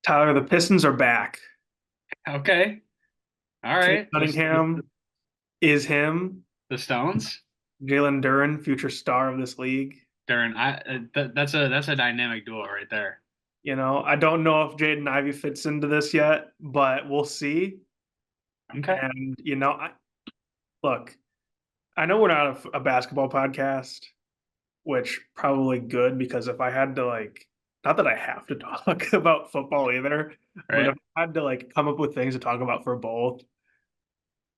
Tyler, the Pistons are back. Okay. All Kate right. Cunningham is him. The Stones. Jalen Duren, future star of this league. During that's a dynamic duo right there. I don't know if Jaden Ivey fits into this yet, but we'll see. Okay. And look, I know we're not a basketball podcast, which probably good because if I had to not that I have to talk about football either, but Right. if I had to come up with things to talk about for both,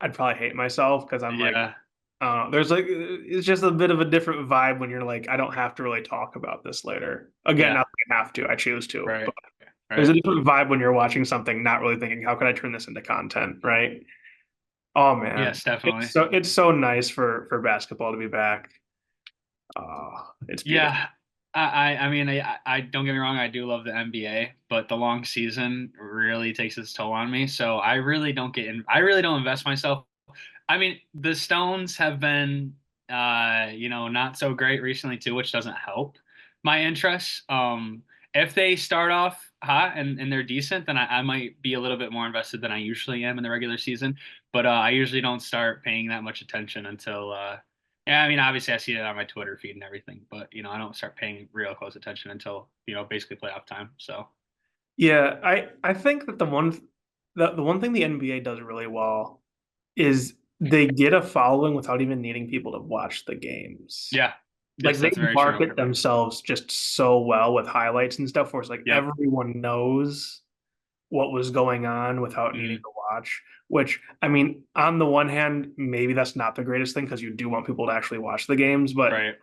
I'd probably hate myself because I'm like, Yeah. there's it's just a bit of a different vibe when you're like, I don't have to really talk about this later. Again, Yeah. not that I have to, I choose to, Right. but there's Right. a different vibe when you're watching something, not really thinking, how can I turn this into content, right? Oh man, Yes, definitely. it's so nice for basketball to be back. It's beautiful. Yeah. I mean I don't get me wrong, I do love the NBA, but the long season really takes its toll on me. So I really don't invest myself. I mean, the Stones have been not so great recently too, which doesn't help my interests. If they start off hot and they're decent, then I might be a little bit more invested than I usually am in the regular season. But I usually don't start paying that much attention until yeah, I mean, obviously I see it on my Twitter feed and everything, but I don't start paying real close attention until, basically playoff time. So Yeah, I think that the one thing the NBA does really well is they get a following without even needing people to watch the games. yeah, Like yes, they that's very true. market themselves just so well with highlights and stuff where it's like Yep. everyone knows what was going on without needing Mm, to watch. Which, I mean, on the one hand, maybe that's not the greatest thing because you do want people to actually watch the games. But right.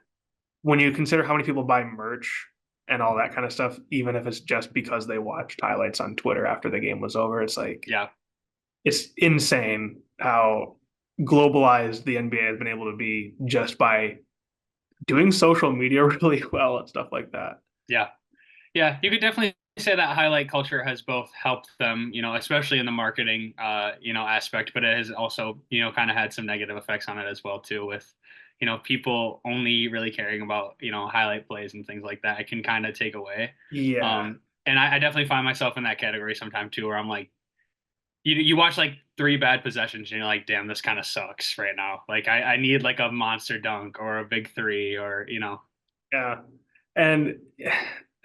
when you consider how many people buy merch and all that kind of stuff, even if it's just because they watched highlights on Twitter after the game was over, it's like Yeah. it's insane how globalized the NBA has been able to be just by doing social media really well and stuff like that. Yeah. Yeah, you could definitely say that highlight culture has both helped them, especially in the marketing, aspect, but it has also, kind of had some negative effects on it as well too, with, people only really caring about, highlight plays and things like that. It can kind of take away. Yeah. And I definitely find myself in that category sometime too, where I'm like, you watch like three bad possessions and you're like, damn, this kind of sucks right now. Like I need like a monster dunk or a big three or, Yeah. And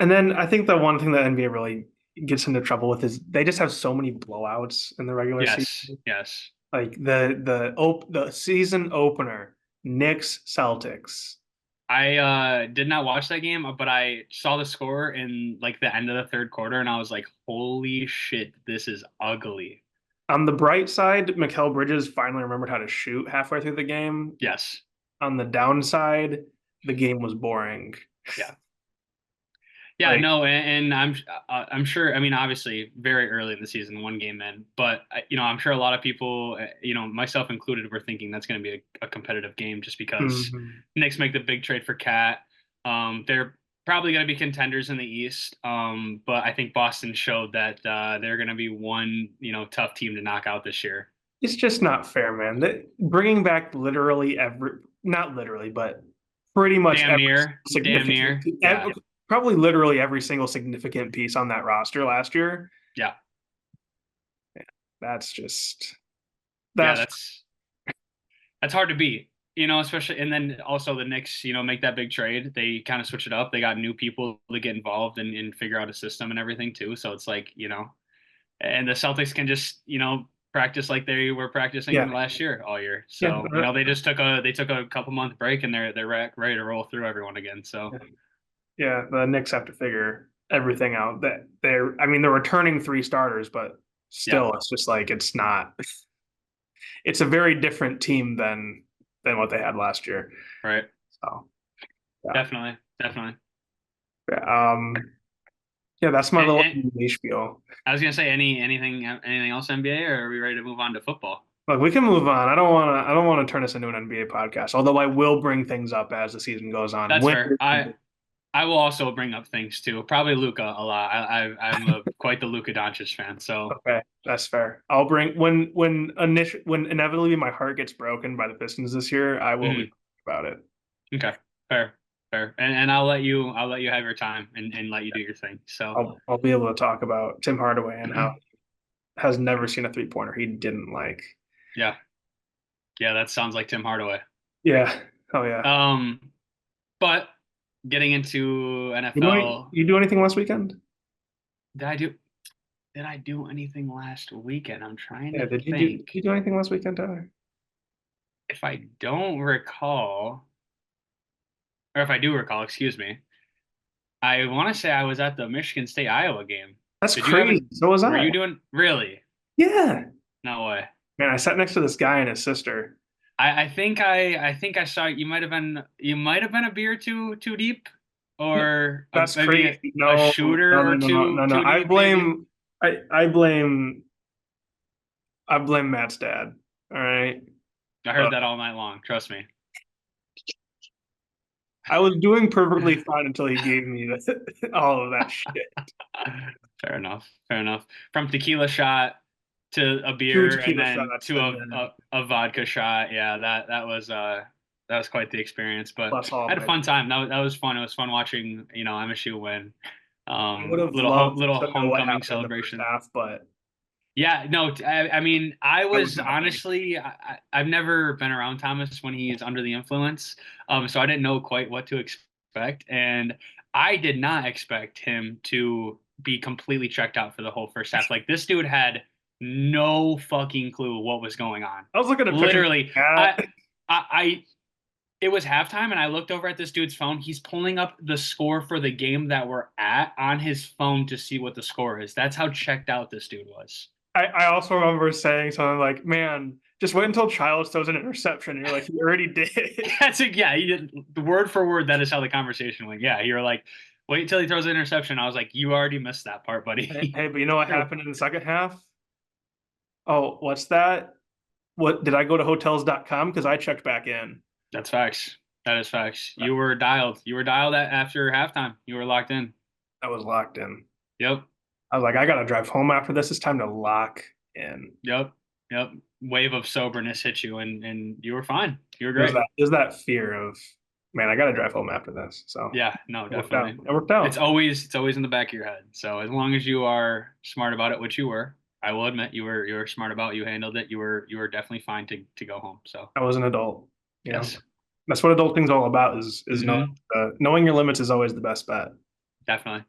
and then I think the one thing that NBA really gets into trouble with is they just have so many blowouts in the regular season. yes, yes. Like the season opener, Knicks Celtics. I did not watch that game, but I saw the score in like the end of the third quarter, and I was like, "Holy shit, this is ugly." On the bright side, Mikal Bridges finally remembered how to shoot halfway through the game. Yes, On the downside, the game was boring. yeah, yeah, Like, no, and I'm sure. I mean, obviously, very early in the season, one game in, but I'm sure a lot of people, myself included, were thinking that's going to be a competitive game just because mhm. Knicks make the big trade for Cat. They're probably going to be contenders in the East, but I think Boston showed that they're going to be one, tough team to knock out this year. It's just not fair, man. Bringing back literally not literally, but pretty much Damn every near, damn significant, near, yeah, probably literally every single significant piece on that roster last year. yeah, That's just yeah. that's That's hard to beat, especially and then also the Knicks, make that big trade. They kind of switch it up. They got new people to get involved and figure out a system and everything too. So it's like, and the Celtics can just, practice like they were yeah, practicing last year all year. yeah, So, they took a couple month break and they're ready to roll through everyone again. So yeah. The Knicks have to figure everything out. I mean, they're returning three starters, but yeah, still, it's just like it's not. It's a very different team than what they had last year. right. So yeah, Definitely. Definitely. yeah. Yeah, that's my little And NBA spiel. I was gonna say anything else NBA or are we ready to move on to football? Look, we can move on. I don't want to turn this into an NBA podcast, although I will bring things up as the season goes on. That's fair. I will also bring up things too. Probably Luca a lot. I'm quite the Luca Doncic fan. So Okay, that's fair. I'll bring when inevitably my heart gets broken by the Pistons this year, I will be mhm. about it. Okay, fair. fair. And I'll let you have your time and let you do your thing. So I'll be able to talk about Tim Hardaway and how has never seen a 3-pointer he didn't like. yeah, yeah, that sounds like Tim Hardaway. Yeah. Oh yeah. Um, but getting into NFL, You do anything last weekend? did I do did I do anything last weekend? I'm trying Yeah, to did think. you do anything last weekend, Tyler? If I don't recall, or if I do recall, excuse me, I want to say I was at the Michigan State Iowa game. That's Did you have crazy. an? So was Were I. you doing really? Yeah. No way. Man, I sat next to this guy and his sister. I think I saw you might have been a beer too deep, or That's maybe crazy. a No, no, shooter no, or no, no, two no, no. too deep maybe. I blame Matt's dad. All right. I Uh, heard that all night long. Trust me. I was doing perfectly fine until he gave me all of that shit. Fair enough. Fair enough. From tequila shot to a Two beer and tequila then shots to and a, then a, a vodka shot. Yeah, that was quite the experience. But plus all I had a my. fun time. That was fun. It was fun watching, MSU win. I would have loved Little to know what homecoming happened in the first celebration. half, but Yeah, no, I mean, I that was was nothing. honestly, I've never been around Thomas when he's under the influence, so I didn't know quite what to expect, and I did not expect him to be completely checked out for the whole first half. Like this dude had no fucking clue what was going on. I was looking at pictures of Literally, that. I it was halftime, and I looked over at this dude's phone. He's pulling up the score for the game that we're at on his phone to see what the score is. That's how checked out this dude was. I also remember saying something like, "Man, just wait until Childs throws an interception." And you're like, "He already did." That's it. Yeah, he did word for word. That is how the conversation went. Yeah, you're like, wait until he throws an interception. I was like, you already missed that part, buddy. Hey, but you know what happened in the second half? Oh, what's that? What did I go to hotels.com? Because I checked back in. That's facts. That is facts. You were dialed. You were dialed after halftime. You were locked in. I was locked in. Yep. I was like, I gotta drive home after this. It's time to lock in. Yep. Yep. Wave of soberness hit you, and you were fine. You were There's great. that fear of, man, I gotta drive home after this. So Yeah. No, it worked out. definitely. It worked It's out. always it's always in the back of your head. So as long as you are smart about it, which you were, I will admit you were smart about it, you handled it. You were definitely fine to go home. So I was an adult. You know, yes. that's what adulting's all about. Is Mm-hmm. knowing your limits is always the best bet. Definitely.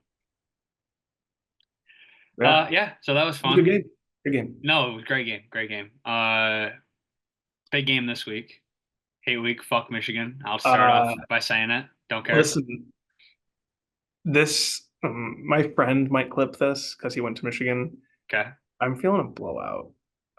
Yeah, Yeah, so that was it was a good fun. game. Good game. No, it was a great game. Great game. Big game this week. Hate week. Fuck Michigan. I'll start Uh, off by saying it. Don't care. listen, this my friend might clip this because he went to Michigan. Okay. I'm feeling a blowout.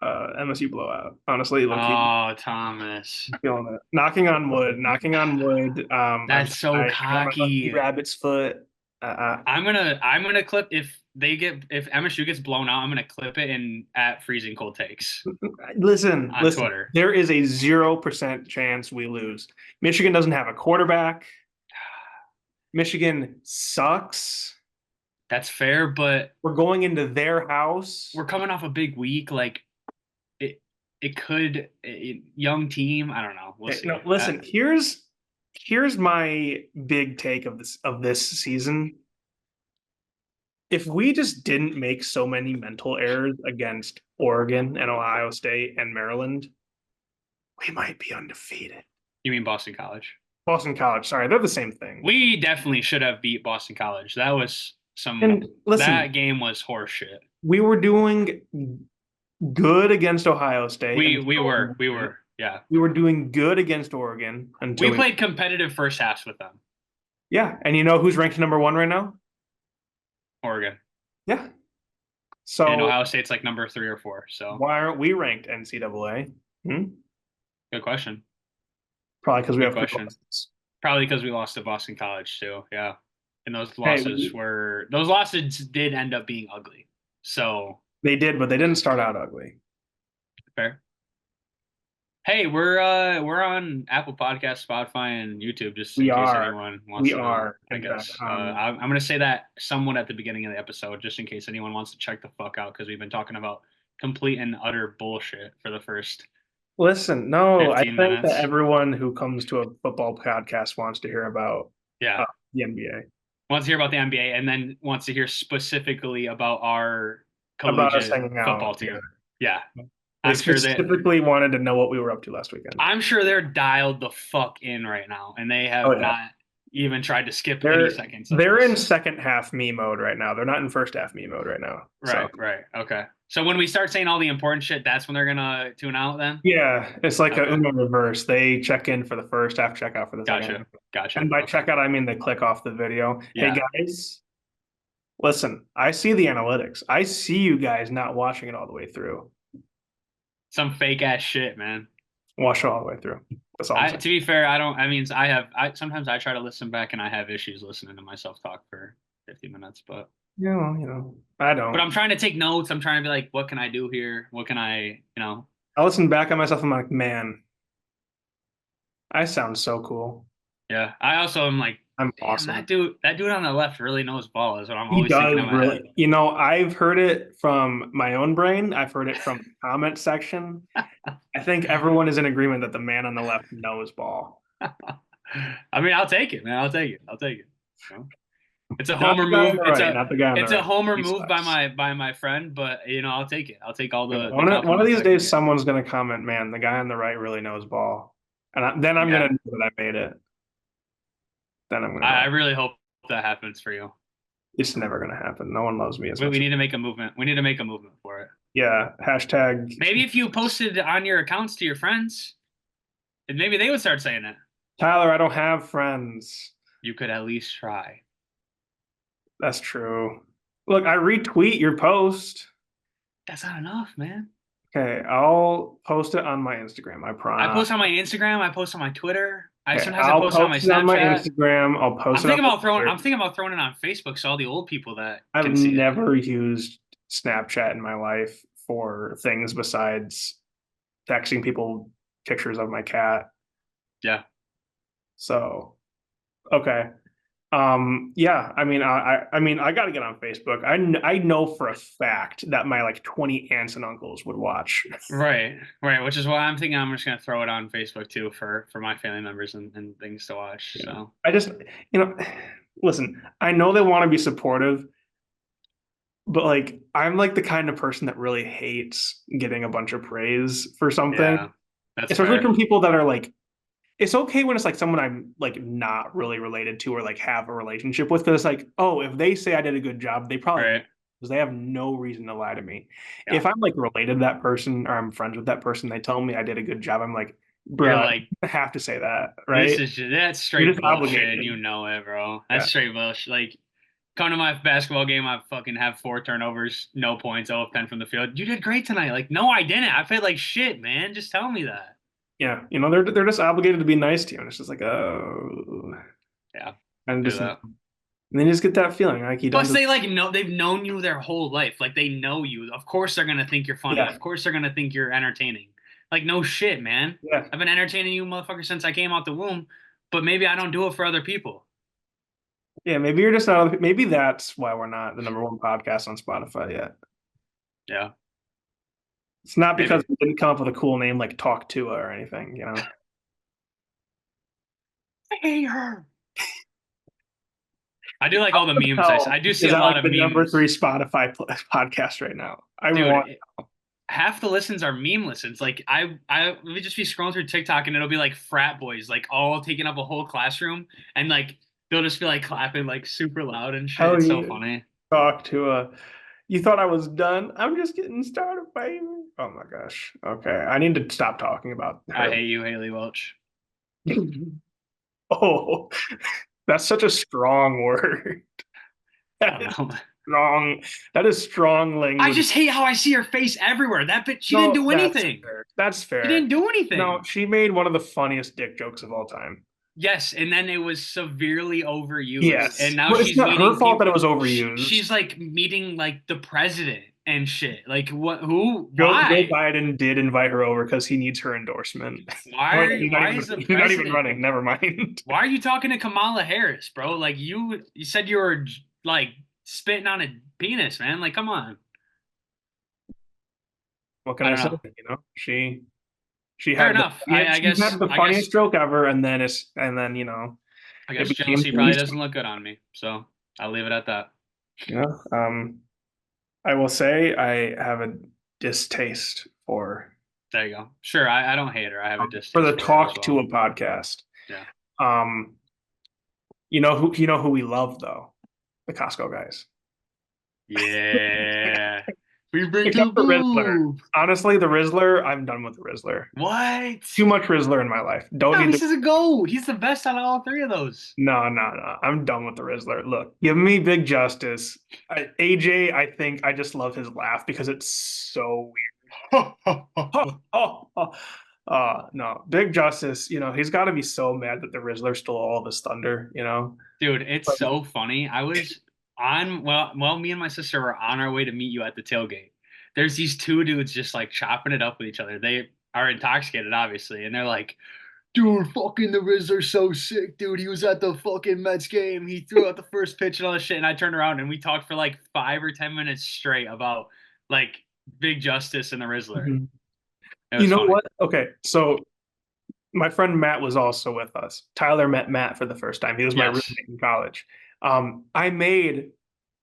MSU blowout. Honestly, low key, Oh, Thomas. I'm feeling it. Knocking on wood. Knocking on wood. That's so I got my lucky cocky. rabbit's foot. Uh, I'm gonna clip if MSU gets blown out, I'm gonna clip it in at freezing cold takes on listen. Twitter. There is a 0% chance we lose. Michigan doesn't have a quarterback. Michigan sucks. That's fair, but We're going into their house. we're coming off a big week. Like it could young team. I don't know. We'll Okay, see. no, listen. Here's my big take of this season. If we just didn't make so many mental errors against Oregon and Ohio State and Maryland, we might be undefeated. You mean Boston College? Boston College, sorry, they're the same thing. We definitely should have beat Boston College. That was some And listen, that game was horseshit. we were doing good against Ohio State We were yeah. we were doing good against Oregon until We played competitive first halves with them. yeah. And you know who's ranked number one right now? Oregon. Yeah. And So Ohio State's like number 3 or 4. So why aren't we ranked NCAA? Hmm? good question. Probably because we Good have three question. losses. Probably because we lost to Boston College too. Yeah. And Hey, those losses did end up being ugly. So they did, but they didn't start out ugly. fair. Hey, we're on Apple Podcast, Spotify, and YouTube. Just We in case are. anyone wants We to know, are, I in fact. guess I'm gonna say that somewhat at the beginning of the episode, just in case anyone wants to check the fuck out, because we've been talking about complete and utter bullshit for the first Listen, no, I 15 think that minutes. everyone who comes to a football podcast wants to hear about Yeah. the NBA. Wants to hear about the NBA and then wants to hear specifically about our About us collegiate hanging out. football team. Yeah. Yeah. They I'm sure that specifically wanted to know what we were up to last weekend. I'm sure they're dialed the fuck in right now and they Oh have yeah. not even tried to skip any They're seconds of they're in this. second half me mode right now. They're not in first half me mode right now. So Right, right. Okay. So when we start saying all the important shit, that's when they're gonna tune out then? yeah, it's like a Okay. Uno reverse. They check in for the first half, check out for the second half. Gotcha. Gotcha. And by Okay. check out, I mean they click off the video. Hey Yeah. guys, listen, I see the analytics. I see you guys not watching it all the way through. Some fake ass shit, man. Watch it all the way through. That's all I'm I saying. to be fair, I don't I mean I sometimes I try to listen back and I have issues listening to myself talk for 50 minutes, Yeah, well, I but I'm don't. trying to take notes. I'm trying to be like, what can I do here? What can I. I listen back at myself. I'm like, man, I sound so cool. Yeah. I also am like, I'm damn, awesome. that dude on the left really knows ball is what I'm He always thinking does in my head. really. I've heard it from my own brain. I've heard it from the comment section. I think everyone is in agreement that the man on the left knows ball. I mean, I'll take it, man. I'll take it. I'll take it. You know? It's a Not homer the guy on move. the It's right, a not the guy on the it's a right. homer He move by sucks. my friend, but I'll take it. I'll take all the One of compliments these I can days, get. someone's gonna comment, "Man, the guy on the right really knows ball," and then I'm gonna Yeah. know that I made it. Then I'm gonna I know really hope that happens for you. it's never gonna happen. No one loves me as We much. need to make a movement. We need to make a movement for it. Yeah. Hashtag Maybe if you posted on your accounts to your friends, and maybe they would start saying it. Tyler. I don't have friends. You could at least try. That's true. Look, I retweet your post. That's not enough, man. Okay, I'll post it on my Instagram. I I promise. post on my Instagram. I post on my Twitter. I Okay, sometimes I I'll post on my post it on my Snapchat. Instagram. I'll post it on my Twitter. I'm thinking about throwing it on Facebook so all the old people that I've can see it. never used Snapchat in my life for things besides texting people pictures of my cat. Yeah. So, okay. Yeah, I got to get on Facebook. I know for a fact that my like 20 aunts and uncles would watch. Right. Right. Which is why I'm thinking I'm just gonna throw it on Facebook too for my family members and things to watch. Yeah. So I just, you know, listen, I know they want to be supportive, but like I'm like the kind of person that really hates getting a bunch of praise for something, yeah, that's especially fair. from people that are like, it's okay when it's like someone I'm like not really related to or like have a relationship with, because it's like, oh, if they say I did a good job, they probably Right. because they have no reason to lie to me. Yeah. If I'm like related to that person or I'm friends with that person, they tell me I did a good job, I'm like, You're bruh, like, I have to say that, this right? is that's You're straight just bullshit, and you obligated. know it, bro. That's Yeah. straight bullshit. Like, come to my basketball game, I fucking have 4 turnovers, no points, 0 of 10 from the field. You did great tonight. Like, no, I didn't. I played like shit, man. Just tell me that. Yeah. They're just obligated to be nice to you. And it's just like, oh, Yeah, and do just and that. then you just get that feeling like you don't Plus, just they like know they've known you their whole life. Like, they know you. Of course, they're gonna think you're funny. yeah, Of course, they're gonna think you're entertaining. Like, no shit, man. yeah. I've been entertaining you, motherfucker, since I came out the womb. But maybe I don't do it for other people. Yeah, maybe you're just not maybe that's why we're not the number one podcast on Spotify yet. Yeah, It's not because maybe. we didn't come up with a cool name like Talk Tua or anything. I hate her. I do like all the What the memes. hell I do see is a that lot like of the number three memes, Spotify podcast right now? I dude. want Half the listens are meme listens. Like I would just be scrolling through TikTok and it'll be like frat boys, like all taking up a whole classroom, and like they'll just be like clapping like super loud and shit. hell It's so yeah. funny. Talk Tua. You thought I was done? I'm just getting started, baby. Oh my gosh. Okay. I need to stop talking about I her. hate you, Haley Welch. Oh, that's such a strong word. I That don't is know. strong. That is strong I language. just hate how I see her face everywhere. That bitch, she didn't No, do that's anything. fair. That's She fair. didn't do No, anything. she made one of the funniest dick jokes of all time. Yes, and then it was severely overused, and Yes. now Well, it's she's not her meeting fault people. that it was overused. She's like meeting like the president and shit. Like what? Who? Joe Why? Biden did invite her over because he needs her endorsement. Oh, no, Why is the he's not even president? running. Never mind. Why are you talking to Kamala Harris, bro? Like you said you were like spitting on a penis, man. Like come on. What can I I don't say? know. She Fair had enough. I she had guess the I guess funniest joke ever, and then I it guess became jealousy too probably easy. doesn't look good on me. So I'll leave it at that. You know, I will say I have a distaste There you go. Sure, I don't hate her. I have a for distaste the for her as talk to well. a podcast. Yeah. Um, you know who we love though, the Costco guys. Yeah. We bring to Except the for Rizzler. boob. Honestly, the Rizzler, I'm done with the Rizzler. What? Too much Rizzler in my life. Don't No, need he's the just a GOAT. He's the best out of all three of those. no. I'm done with the Rizzler. Look, give me Big Justice. AJ, I think I just love his laugh because it's so weird. No, Big Justice. You know he's got to be so mad that the Rizzler stole all of his thunder. You know, Dude, it's but so funny. I was me and my sister were on our way to meet you at the tailgate. There's these two dudes just like chopping it up with each other. They are intoxicated, obviously, and they're like, dude, fucking the Rizzler's so sick, dude. He was at the fucking Mets game. He threw out the first pitch and all this shit. And I turned around and we talked for like 5 or 10 minutes straight about like Big Justice and the Rizzler. Mhm. It You was know funny. what? Okay, so my friend Matt was also with us. Tyler met Matt for the first time. He was my Yes. roommate in college. I made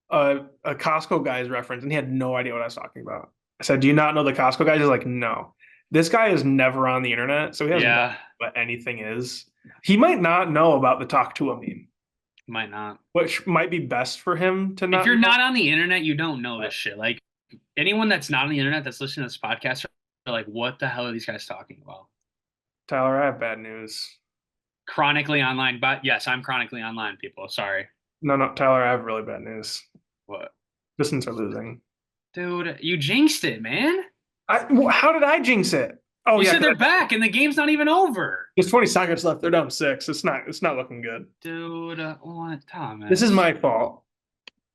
a Costco guys reference, and he had no idea what I was talking about. I said, "Do you not know the Costco guys?" He's like, "No." This guy is never on the internet, so he has no idea Yeah, what anything is. He might not know about the Talk to a meme, might not. which might be best for him to If not you're know. not on the internet, you don't know this But shit. Like anyone that's not on the internet that's listening to this podcast are like, what the hell are these guys talking about? Tyler, I have bad news. Chronically online, but yes, I'm chronically online, people. Sorry. No, Tyler, I have really bad news. What? Pistons are losing. Dude, you jinxed it, man. How did I jinx it? Oh You yeah, said they're because back and the game's not even over. there's 20 seconds left. They're down six. It's not looking good. Dude, what, This is Thomas? my fault.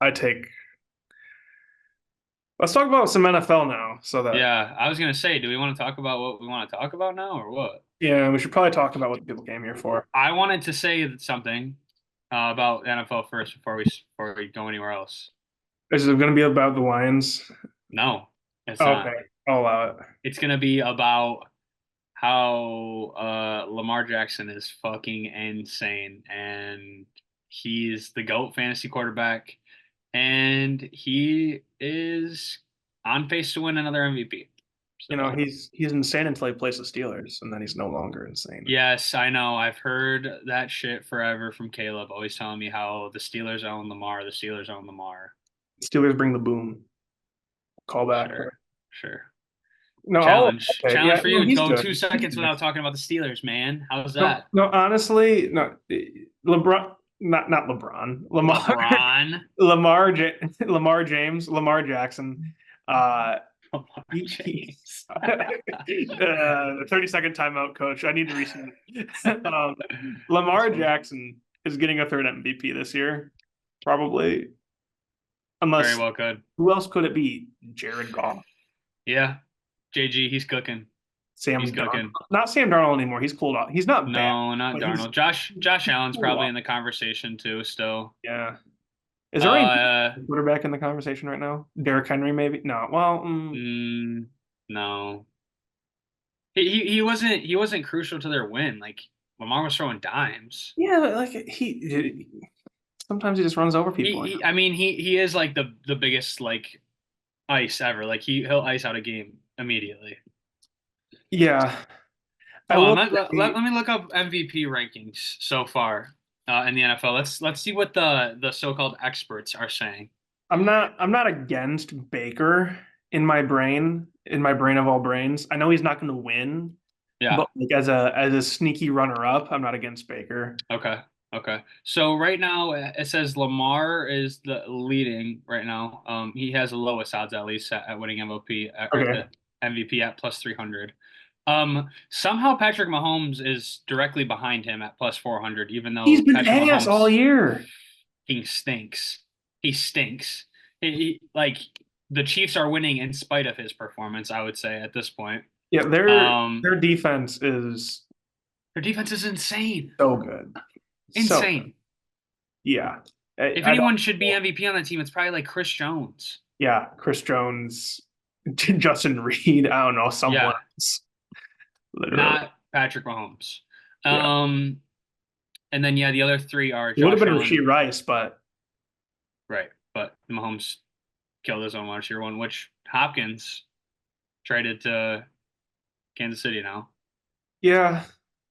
I take. Let's talk about some NFL now. So that Yeah, I was gonna say, do we want to talk about what we want to talk about now or what? yeah, we should probably talk about what the people came here for. I wanted to say something about NFL first before we go anywhere else. Is it going to be about the Lions? No, it's Okay, not. I'll allow it. It's gonna be about how Lamar Jackson is fucking insane and he's the GOAT fantasy quarterback and he is on pace to win another MVP. You know, So, he's insane until he plays the Steelers, and then he's no longer insane. yes, I know. I've heard that shit forever from Caleb, always telling me how the Steelers own Lamar, the Steelers own Lamar. Steelers bring the boom. Call back. Sure, sure. No, Challenge. okay. Challenge Yeah, for no, you. he's Go good. 2 seconds without talking about the Steelers, man. How's No, that? no, honestly, no. LeBron, not LeBron. Lamar, LeBron. Lamar James, Lamar Jackson. Uh, Lamar he James. 30-second timeout, coach. I need to reset. Lamar Jackson is getting a third MVP this year, probably. Very Unless well could. who else could it be? Jared Goff, Yeah. JG, he's cooking. He's Sam Darnold. cooking. Not Sam Darnold anymore. He's cooled off. He's not bad, No, not but he's Darnold. Josh Allen's cooled probably off. in the conversation too still. Yeah. Is there any Uh quarterback in the conversation right now? Derrick Henry, maybe? No. Well, no. He wasn't crucial to their win. Like Lamar was throwing dimes. yeah, but like sometimes he just runs over people. I mean he is like the biggest like ice ever. Like he'll ice out a game immediately. Yeah, I Hold on, will let say me look up MVP rankings so far in the NFL. Let's see what the so-called experts are saying. I'm not against Baker in my brain of all brains. I know he's not going to win, Yeah. but like as a sneaky runner up, I'm not against Baker. Okay. Okay. So right now it says Lamar is the leading right now. He has the lowest odds at least at winning MVP or Okay, the MVP at plus 300. Somehow Patrick Mahomes is directly behind him at plus 400, even he's though been Patrick ass all Mahomes year. he stinks. He stinks. Like the Chiefs are winning in spite of his performance, I would say at this point. Yeah, Um, their defense is their defense is insane. so good, so good. Insane. Yeah, If I don't. anyone should be MVP on that team, it's probably like Chris Jones. Yeah, Chris Jones, Justin Reed. I don't know, someone Yeah, else. Literally. not Patrick Mahomes. Yeah. Um, And then yeah, the other three are It would have Josh been Allen, Rasheed Rice, but right? But Mahomes killed his own wide receiver one, which Hopkins traded to Kansas City now. yeah,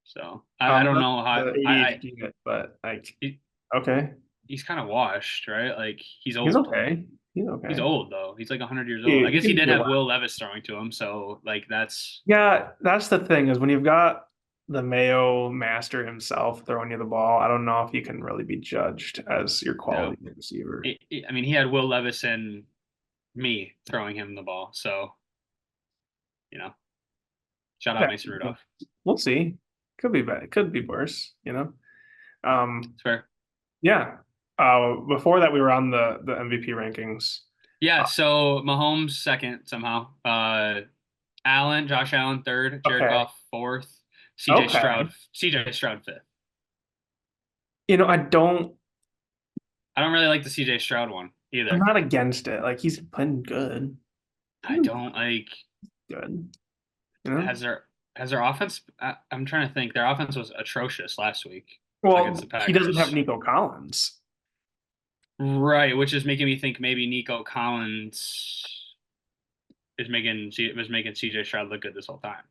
So I don't that's know how the ADHD bit, but like, he, okay, he's kind of washed, right? Like he's he's old. okay. He's He's okay. old though. He's like 100 years old. I He guess he can did be a have lot. Will Levis throwing to him, so like that's Yeah, that's the thing is when you've got the Mayo master himself throwing you the ball, I don't know if you can really be judged as your you know. quality receiver. I mean, he had Will Levis and me throwing him the ball, so you know, shout out Yeah, Mason Rudolph. we'll see. Could be bad. Could be worse, you know. It's fair. Yeah. Before that, we were on the MVP rankings. Yeah, Uh, so Mahomes second somehow. Allen, Josh Allen third, Jared okay. Goff fourth, Okay. CJ Stroud fifth. I don't. I don't really like the CJ Stroud one I'm either. not against it. Like he's playing good. He's I been don't like good. You know. has their offense. I'm trying to think. Their offense was atrocious last week against the Well, he doesn't have Packers. Nico Collins. Right, which is making me think maybe Nico Collins was making CJ Stroud look good this whole time.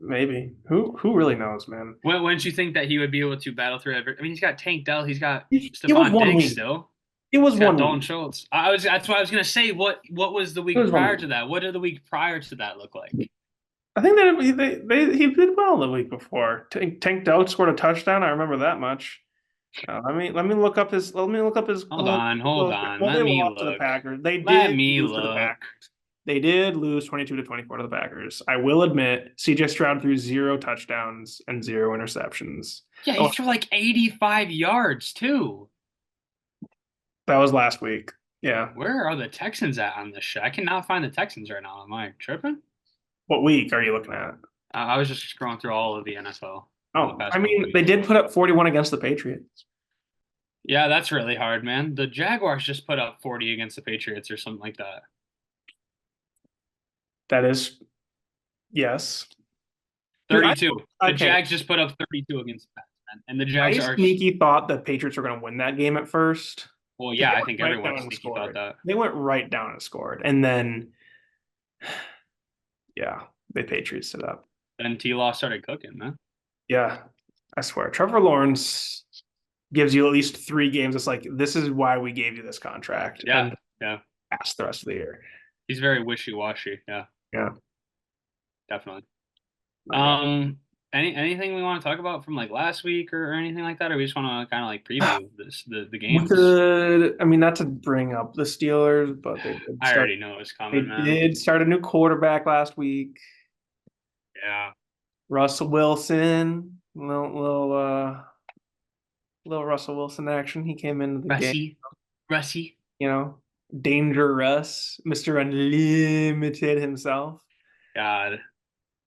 Maybe. Who really knows, man? Wouldn't you think that he would be able to battle through every? I mean, he's got Tank Dell, he's got It was Stephon one Diggs week. still, It was he's got 1 week. Dalton Schultz. I was that's what I was gonna say. What was the It week was one prior week. to that? What did the week prior to that look like? I think that he did well the week before. Tank Dell scored a touchdown. I remember that much. Let me look up his Hold well, on. well, they Let me lost to the look. Packers. They Let did me lose to the look. Packers. They did lose 22-24 to the Packers. I will admit, CJ Stroud threw zero touchdowns and zero interceptions. Yeah, he Oh, threw like 85 yards too. that was last week. Yeah. Where are the Texans at on this shit? I cannot find the Texans right now. Am I tripping? What week are you looking at? I was just scrolling through all of the NFL over the Oh, I past couple mean, they weeks. did put up 41 against the Patriots. Yeah, that's really hard, man. The Jaguars just put up 40 against the Patriots or something like that. That is, yes. Dude, 32. The okay. Jags just put up 32 against the Pats, man. And the I Jags are, sneaky thought the Patriots were going to win that game at first well, because yeah, they I went think right everyone down and sneaky thought scored. that. They went right down and scored, and then yeah, the Patriots stood up. Then T-Law started cooking, man. Yeah, I swear, Trevor Lawrence gives you at least 3 games. It's like this is why we gave you this contract, Yeah, and yeah. pass the rest of the year. He's very wishy-washy. Yeah, Yeah, definitely. my God. Um, anything we want to talk about from like last week or anything like that, or we just want to kind of like preview the We games? could, I mean, not to bring up the Steelers, but they did I start. already know it's They coming, man. did start a new quarterback last week. Yeah. Russell Wilson, little Russell Wilson action. He came into the game, Russie. you know, Danger Russ, Mr. Unlimited himself. God.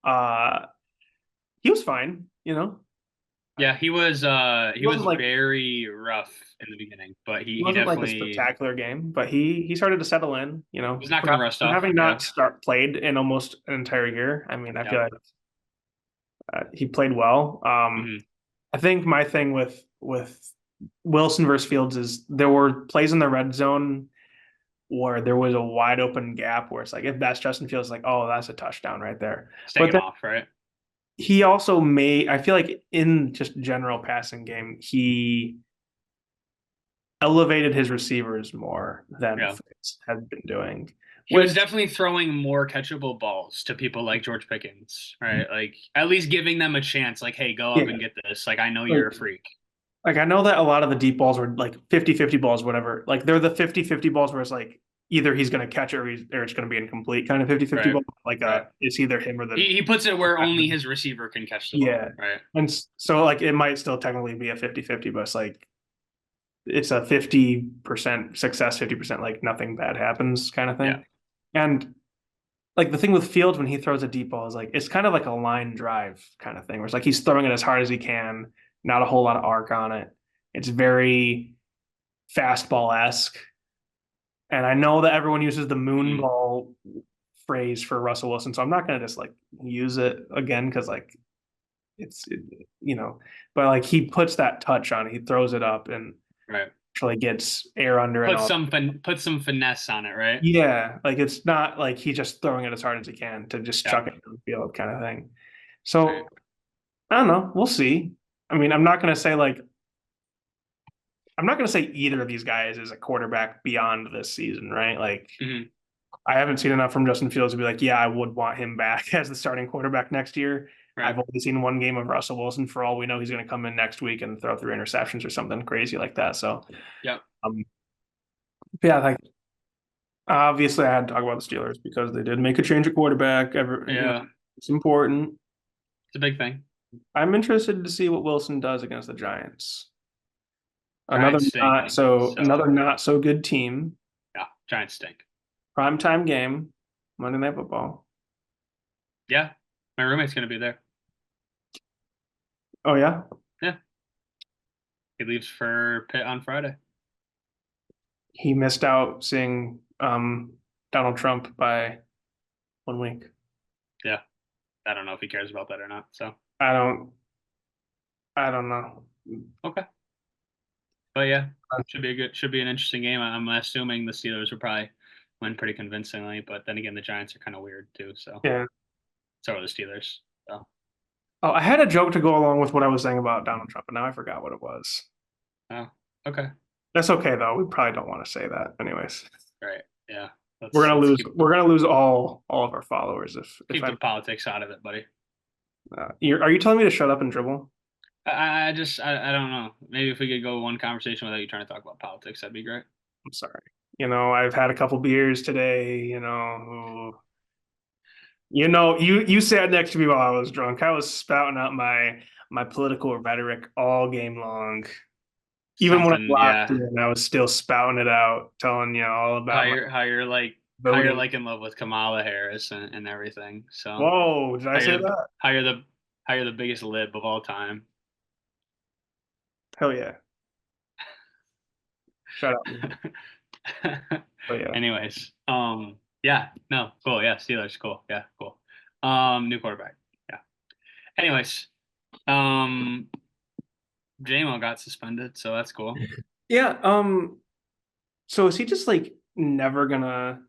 Uh, he was fine. Yeah, He he wasn't was like very rough in the beginning, but he he wasn't like a definitely spectacular game, but he started to settle in, was knocking the for, rust for off. having Yeah. not start played in almost an entire year. I mean, I Yeah. feel like he played well. Hmm. I think my thing with Wilson versus Fields is there were plays in the red zone where there was a wide open gap where it's like if that's Justin Fields, like, oh, that's a touchdown right there. Stay But him then off, right? he also made, I feel like in just general passing game, he elevated his receivers more than Yeah. Fitz had been doing. He was Which definitely throwing more catchable balls to people like George Pickens, right? Like at least giving them a chance, like, hey, go up yeah, and get this. Like I know like you're a freak. I know that a lot of the deep balls were like 50-50 balls, whatever. Like they're the 50-50 balls where it's like either he's going to catch it or it's going to be incomplete kind of 50-50 Right. ball. Like Right. it's either him or the He puts it where only his receiver can catch the ball, yeah. right? And so like it might still technically be a 50-50, but it's a 50% success, 50% like nothing bad happens kind of Yeah. thing. And like the thing with Fields when he throws a deep ball is like it's kind of like a line drive kind of thing where it's like he's throwing it as hard as he can, not a whole lot of arc on it. It's very fastball-esque. And I know that everyone uses the moon Mhm. ball phrase for Russell Wilson, so I'm not gonna just like use it again because like you know, but like he puts that touch on, he throws it up and Right. actually gets air under and all. Put some finesse on it, right? Yeah, like it's not like he's just throwing it as hard as he can to just Yeah. chuck it down the field kind of thing. Right. So I don't know. We'll see. I mean, I'm not gonna say either of these guys is a quarterback beyond this season, right? Like Hmm. I haven't seen enough from Justin Fields to be like, yeah, I would want him back as the starting quarterback next year. Right. I've only seen one game of Russell Wilson. For all we know, he's going to come in next week and throw three interceptions or something crazy like that. So, Yep. um, yeah, like obviously, I had to talk about the Steelers because they did make a change at quarterback. Yeah. It's important. It's a big thing. I'm interested to see what Wilson does against the Giants. Giants stink. Another So not so good team. yeah, Giants stink. Primetime game, Monday Night Football. Yeah. My roommate's gonna be there. Oh yeah, Yeah. He leaves for Pitt on Friday. he missed out seeing Donald Trump by 1 week. Yeah. I don't know if he cares about that or not. So I don't. I don't know. okay. But yeah, should be an interesting game. I'm assuming the Steelers will probably win pretty convincingly, but then again, the Giants are kind of weird too. Yeah. So are the Steelers. So Oh, I had a joke to go along with what I was saying about Donald Trump, but now I forgot what it was. oh, okay, That's okay though. We probably don't want to say that, anyways. right, yeah. We're gonna Let's lose. We're gonna lose all of our followers if keep the I'm. politics out of it, buddy. Are you telling me to shut up and dribble? I don't know. Maybe if we could go one conversation without you trying to talk about politics, that'd be great. I'm sorry. I've had a couple beers today. You sat next to me while I was drunk. I was spouting out my political rhetoric all game long. Even when I Something, locked yeah. in, I was still spouting it out, telling you all about my How you're voting. like in love with Kamala Harris and everything. So Whoa, did I how say you're the that? how you're the how you're the biggest lib of all time. Hell yeah. Shut up, man. Oh yeah. Anyways, yeah, no, cool, yeah, Steelers, cool, yeah, cool. New quarterback, yeah. Anyways, um, JMO got suspended, so that's cool. Yeah. So is he just like never gonna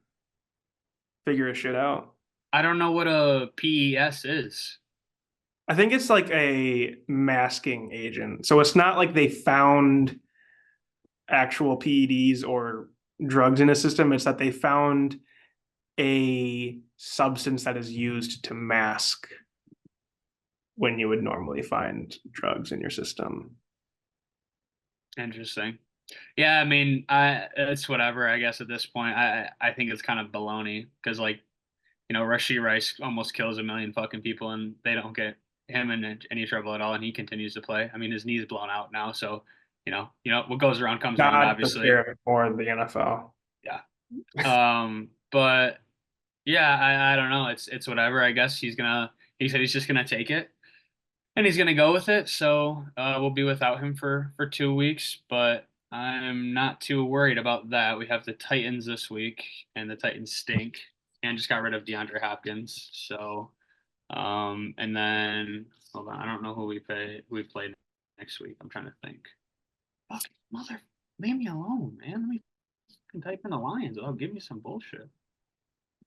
figure his shit out? I don't know what a PES is. I think it's like a masking agent. So it's not like they found actual PEDs or drugs in a system. It's that they found a substance that is used to mask when you would normally find drugs in your system. Interesting. Yeah, I mean, it's whatever. I guess at this point, I think it's kind of baloney because like Rashee Rice almost kills a million fucking people, and they don't get him in any trouble at all, and he continues to play. I mean, his knee's blown out now, so what goes around comes around, God took care obviously. of it more than the NFL. Yeah. But yeah, I don't know. It's whatever. I guess he said he's just gonna take it and he's gonna go with it. So we'll be without him for 2 weeks, but I'm not too worried about that. We have the Titans this week, and the Titans stink, and just got rid of DeAndre Hopkins. So and then hold on, I don't know who we played next week. I'm trying to think. Fuck, mother, leave me alone, man. Let me type in the Lions. Oh, give me some bullshit.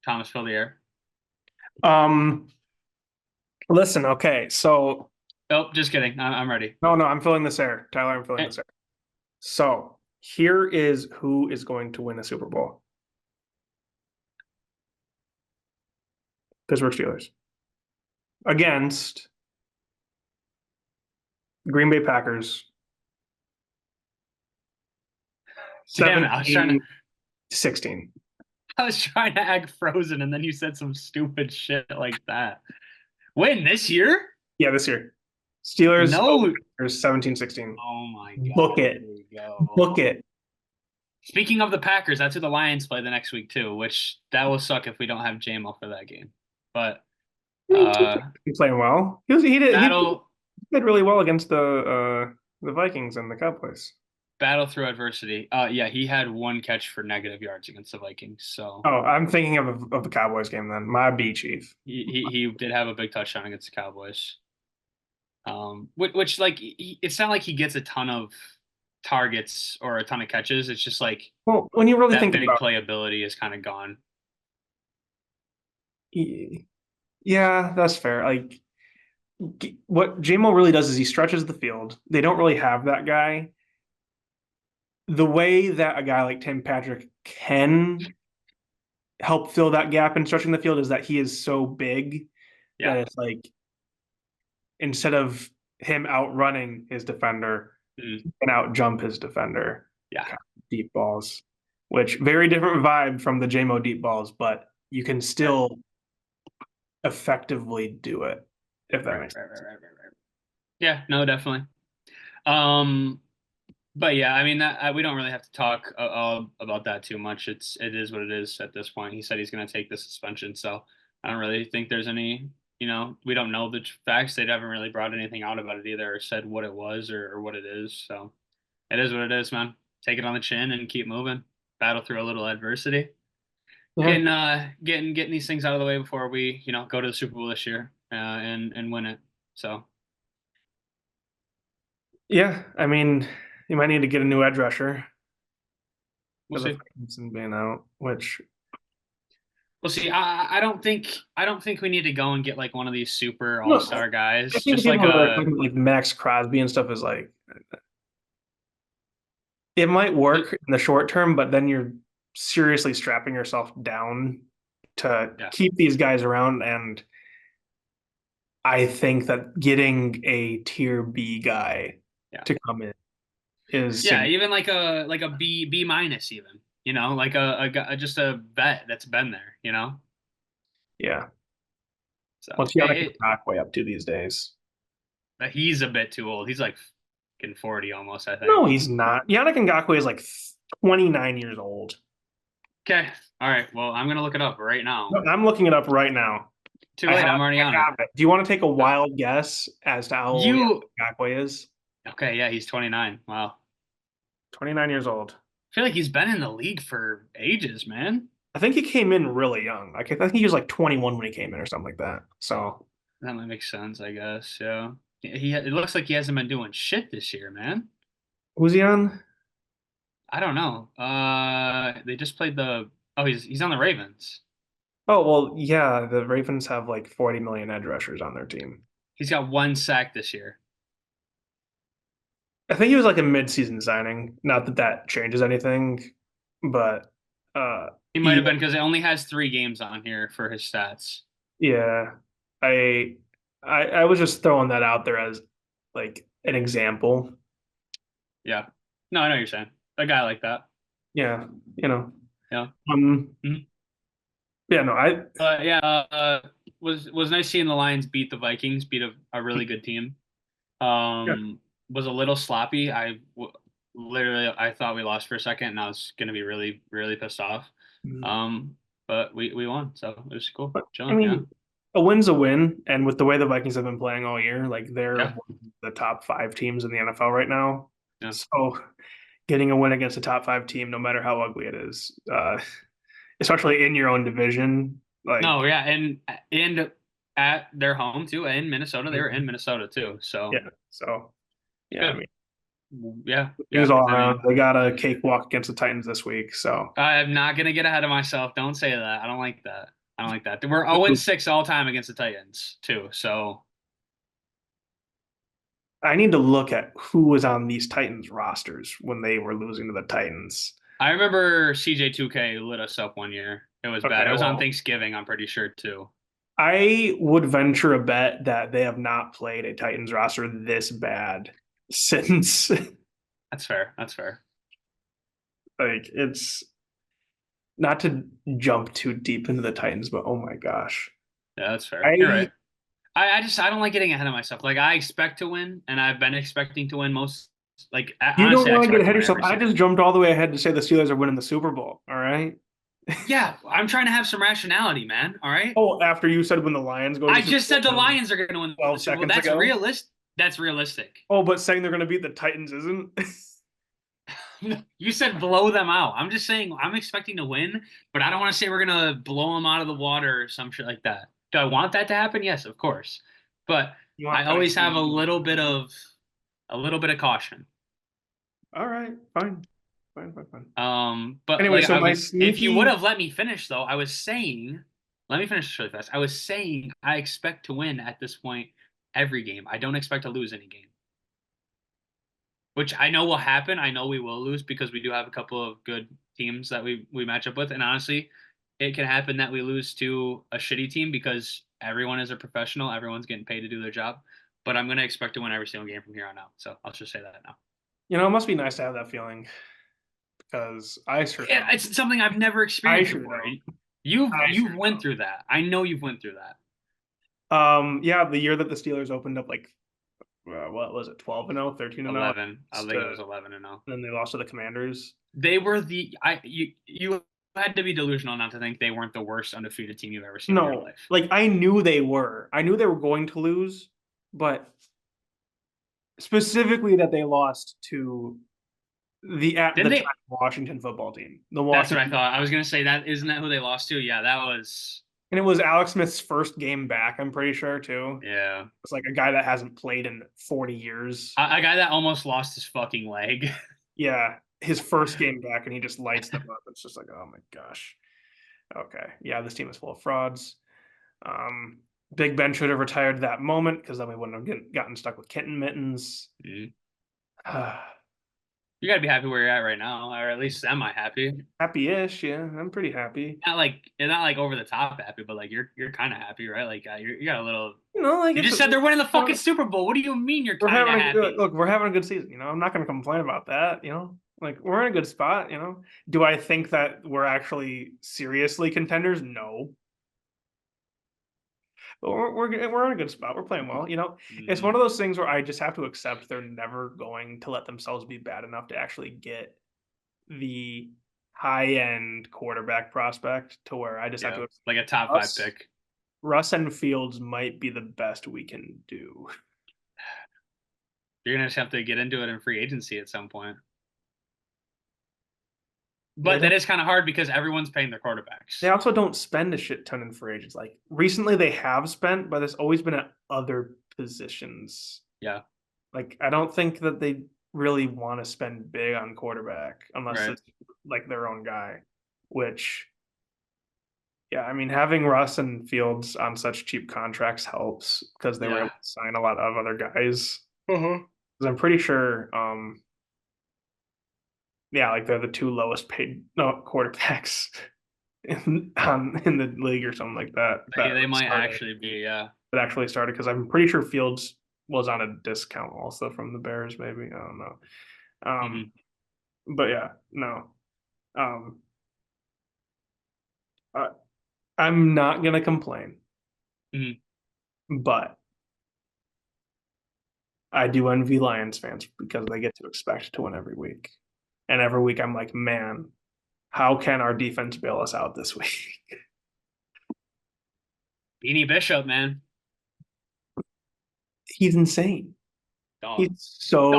Thomas, fill the air. Um, Listen, okay, so Oh, just kidding. I'm ready. no, I'm filling this air. Tyler, I'm filling Eh, this air. So here is who is going to win the Super Bowl. Pittsburgh Steelers against Green Bay Packers. Damn it! 17-16. I was trying to act frozen, and then you said some stupid shit like that. Win this year? Yeah, this year. Steelers No. 17-16. Oh my Book god. it. There you go. Book it. Speaking of the Packers, that's who the Lions play the next week too, which that will suck if we don't have JMO for that game. But He's playing well. He battle did really well against the Vikings and the Cowboys. battle through adversity. Yeah, he had one catch for negative yards against the Vikings. So Oh, I'm thinking of the Cowboys game then. My B chief. he did have a big touchdown against the Cowboys. Which like it's not like he gets a ton of targets or a ton of catches. It's just like Well, when you really that think big about playability is kind of gone. it, yeah, that's fair. Like what JMO really does is he stretches the field. They don't really have that guy. The way that a guy like Tim Patrick can help fill that gap in stretching the field is that he is so big that Yeah. it's like instead of him outrunning his defender, Mm, he can out jump his defender. yeah. Kind of deep balls, which very different vibe from the JMO deep balls, but you can Right. still effectively do it if that Right. makes Right. Right. sense. Right. Right. Right. Yeah. No, definitely. Um, but yeah, I mean that we don't really have to talk about that too much. It is what it is at this point. He said he's going to take the suspension, so I don't really think there's any. We don't know the facts. They haven't really brought anything out about it either, or said what it was or what it is. So it is what it is, man. Take it on the chin and keep moving. Battle through a little adversity. Yeah. Getting these things out of the way before we go to the Super Bowl this year and win it. So Yeah. I mean, you might need to get a new edge rusher we'll because of see. Hutchinson being out, which We'll see. I don't think we need to go and get like one of these super all no, star I guys. think the Just people like who are a talking like Max Crosby and stuff is like it might work in the short term, but then you're seriously strapping yourself down to yeah, keep these guys around. And I think that getting a tier B guy yeah, to come in is yeah. Even like a B minus even. Like just a vet that's been there. yeah. So What's Yannick Ngakoue up to these days? but he's a bit too old. He's like fucking 40 almost, I No, think. he's not. Yannick Ngakoue is like 29 years old. Okay. All right. Well, I'm gonna look it up right No, now. I'm looking it up right now. Too late. I'm already I on it. have it. Do you want to take a wild guess as to how old You Ngakoue is? okay? Yeah, he's 29. Wow. 29 years old. I feel like he's been in the league for ages, man. I think he came in really young. Like I think he was like 21 when he came in or something like that. So That might make sense, I guess. Yeah. It looks like he hasn't been doing shit this year, man. who's he on? I don't know. They just played the. Oh, he's on the Ravens. Oh well, yeah. The Ravens have like 40 million edge rushers on their team. He's got one sack this year. I think he was like a mid-season signing. Not that that changes anything, but He might he have been because it only has 3 games on here for his stats. yeah. I I was just throwing that out there as like an example. Yeah. No, I know what you're saying. A guy like that. Yeah, you know. Yeah. Um Mhm. yeah, no, I Yeah. Was nice seeing the Lions beat the Vikings, beat a really good team. yeah. Was a little sloppy. Literally I thought we lost for a second, and I was gonna be really really pissed off. Mhm. But we won, so it was cool. But I Chilling, yeah, mean, a win's a win, and with the way the Vikings have been playing all year, like they're yeah, one of the top five teams in the NFL right now. yeah. So getting a win against a top five team, no matter how ugly it is, especially in your own division, No, like yeah, and at their home too in Minnesota. They were in Minnesota too, so yeah. So it's yeah, I good. mean, Yeah, things yeah. all I around. mean, They got a cakewalk against the Titans this week. So I'm not gonna get ahead of myself. Don't say that. I don't like that. I don't like that. We're 0-6 all time against the Titans too. So I need to look at who was on these Titans rosters when they were losing to the Titans. I remember CJ2K lit us up one year. It was bad. It Okay, was on well, Thanksgiving, I'm pretty sure too. I would venture a bet that they have not played a Titans roster this bad since That's fair. That's fair. like it's not to jump too deep into the Titans, but oh my gosh. Yeah, that's fair. You're I right. I don't like getting ahead of myself. Like I expect to win, and I've been expecting to win most. Like you don't honestly, I want to get expect to ahead of win yourself. every I just season. jumped all the way ahead to say the Steelers are winning the Super Bowl. All right. Yeah, I'm trying to have some rationality, man. All right. Oh, after you said when the Lions go to I the Super just Bowl said the Lions are going to win the 12 Super Bowl. seconds That's ago. realistic. That's realistic. Oh, but saying they're going to beat the Titans isn't. You said blow them out. I'm just saying I'm expecting to win, but I don't want to say we're gonna blow them out of the water or some shit like that. Do I want that to happen? Yes, of course. But You I want always have Tennessee? a little bit of caution. All right, fine, fine, fine, fine. But Anyway, like so I my was, if you would sneaky, have let me finish though, I was saying, let me finish this really fast. I was saying I expect to win at this point every game. I don't expect to lose any game, which I know will happen. I know we will lose because we do have a couple of good teams that we match up with, and honestly, it can happen that we lose to a shitty team because everyone is a professional. Everyone's getting paid to do their job. But I'm going to expect to win every single game from here on out. So I'll just say that now. it must be nice to have that feeling because I sure don't. It's something I've never I experienced sure before. don't. I You've sure went through that. I know you've went through that. don't. Yeah, the year that the Steelers opened up like what was it, 12-0, 13-0, 11. I think it to was 11 and 0. then they lost to the Commanders. They were the I you had to be delusional not to think they weren't the worst undefeated team you've ever seen in your No, life. like I knew they were. I knew they were going to lose, but specifically that they lost to the at Didn't the time they? Washington football team, the That's what I Washington, thought. I was gonna say that isn't that who they lost to? Yeah, that was and it was Alex Smith's first game back. I'm pretty sure too. yeah. It's like a guy that hasn't played in 40 years. A guy that almost lost his fucking leg. Yeah, his first game back, and he just lights them up. It's just like, oh my gosh. Okay, yeah, this team is full of frauds. Um, Big Ben should have retired that moment because then we wouldn't have gotten stuck with kitten mittens. Mhm. You gotta be happy where you're at right now, or at least semi happy. Happy-ish, yeah. I'm pretty happy. Not like over the top happy, but like you're kind of happy, right? Like you got a little. Like You it's just said they're winning the fucking Super Bowl. What do you mean you're we're kind of having a good happy? look. We're having a good season. I'm not going to complain about that. Like we're in a good spot. Do I think that we're actually seriously contenders? No, but we're in a good spot. We're playing well. It's one Hmm. of those things where I just have to accept they're never going to let themselves be bad enough to actually get the high end quarterback prospect to where I just have Yeah, to accept like a top five Russ. pick. Russ and Fields might be the best we can do. You're gonna just have to get into it in free agency at some point. They But that don't. is kind of hard because everyone's paying their They quarterbacks. also don't spend a shit ton in free agents. Like recently, they have spent, but it's always been at other positions. Yeah, Like I don't think that they really want to spend big on quarterback unless right. it's like their own guy. Which, yeah, I mean, having Russ and Fields on such cheap contracts helps because they were able Yeah. to sign a lot of other guys. Uh-huh. 'Cause I'm pretty sure, yeah, like they're the two lowest paid no quarterbacks in the league or something like that. That They might started actually be, yeah. that actually started because I'm pretty sure Fields was on a discount also from the Bears. Maybe I don't know. Hmm. But yeah, no. Um, I, I'm not gonna complain, Hmm. but I do envy Lions fans because they get to expect to win every week, and every week I'm like, man, how can our defense bail us out this week? Beanie Bishop, man. He's insane. He's Dog. so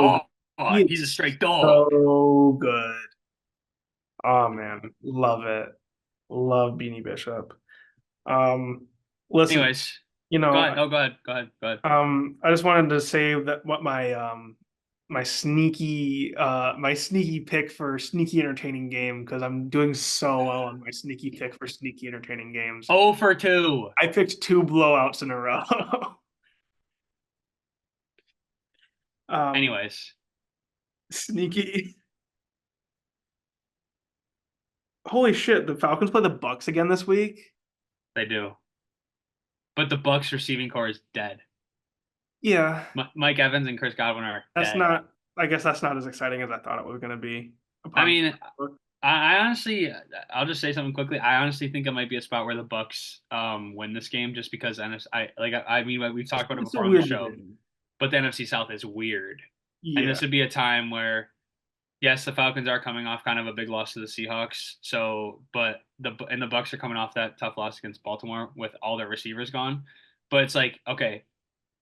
Dog. he He's a is straight dog. so good. Oh man, love it. Love Beanie Bishop. Um, Listen, Anyways, you go know, ahead. Oh, go ahead. Go ahead. Go ahead. I just wanted to say that what my sneaky pick for sneaky entertaining game because I'm doing so well on my sneaky pick for sneaky entertaining games. Oh for 2. I picked two blowouts in a row. um, Anyways, Sneaky. Holy shit! The Falcons play the Bucks again this week. they do. But the Bucks receiving core is dead. Yeah, Mike Evans and Chris Godwin are that's dead. not. I guess that's not as exciting as I thought it was going to be. I Upon mean, I honestly, I'll just say something quickly. I honestly think it might be a spot where the Bucks win this game, just because I mean, we've talked about it it's a before on the weird show, division. but the NFC South is weird, and Yeah, this would be a time where yes, the Falcons are coming off kind of a big loss to the Seahawks, so but the Bucks are coming off that tough loss against Baltimore with all their receivers gone, but it's like okay,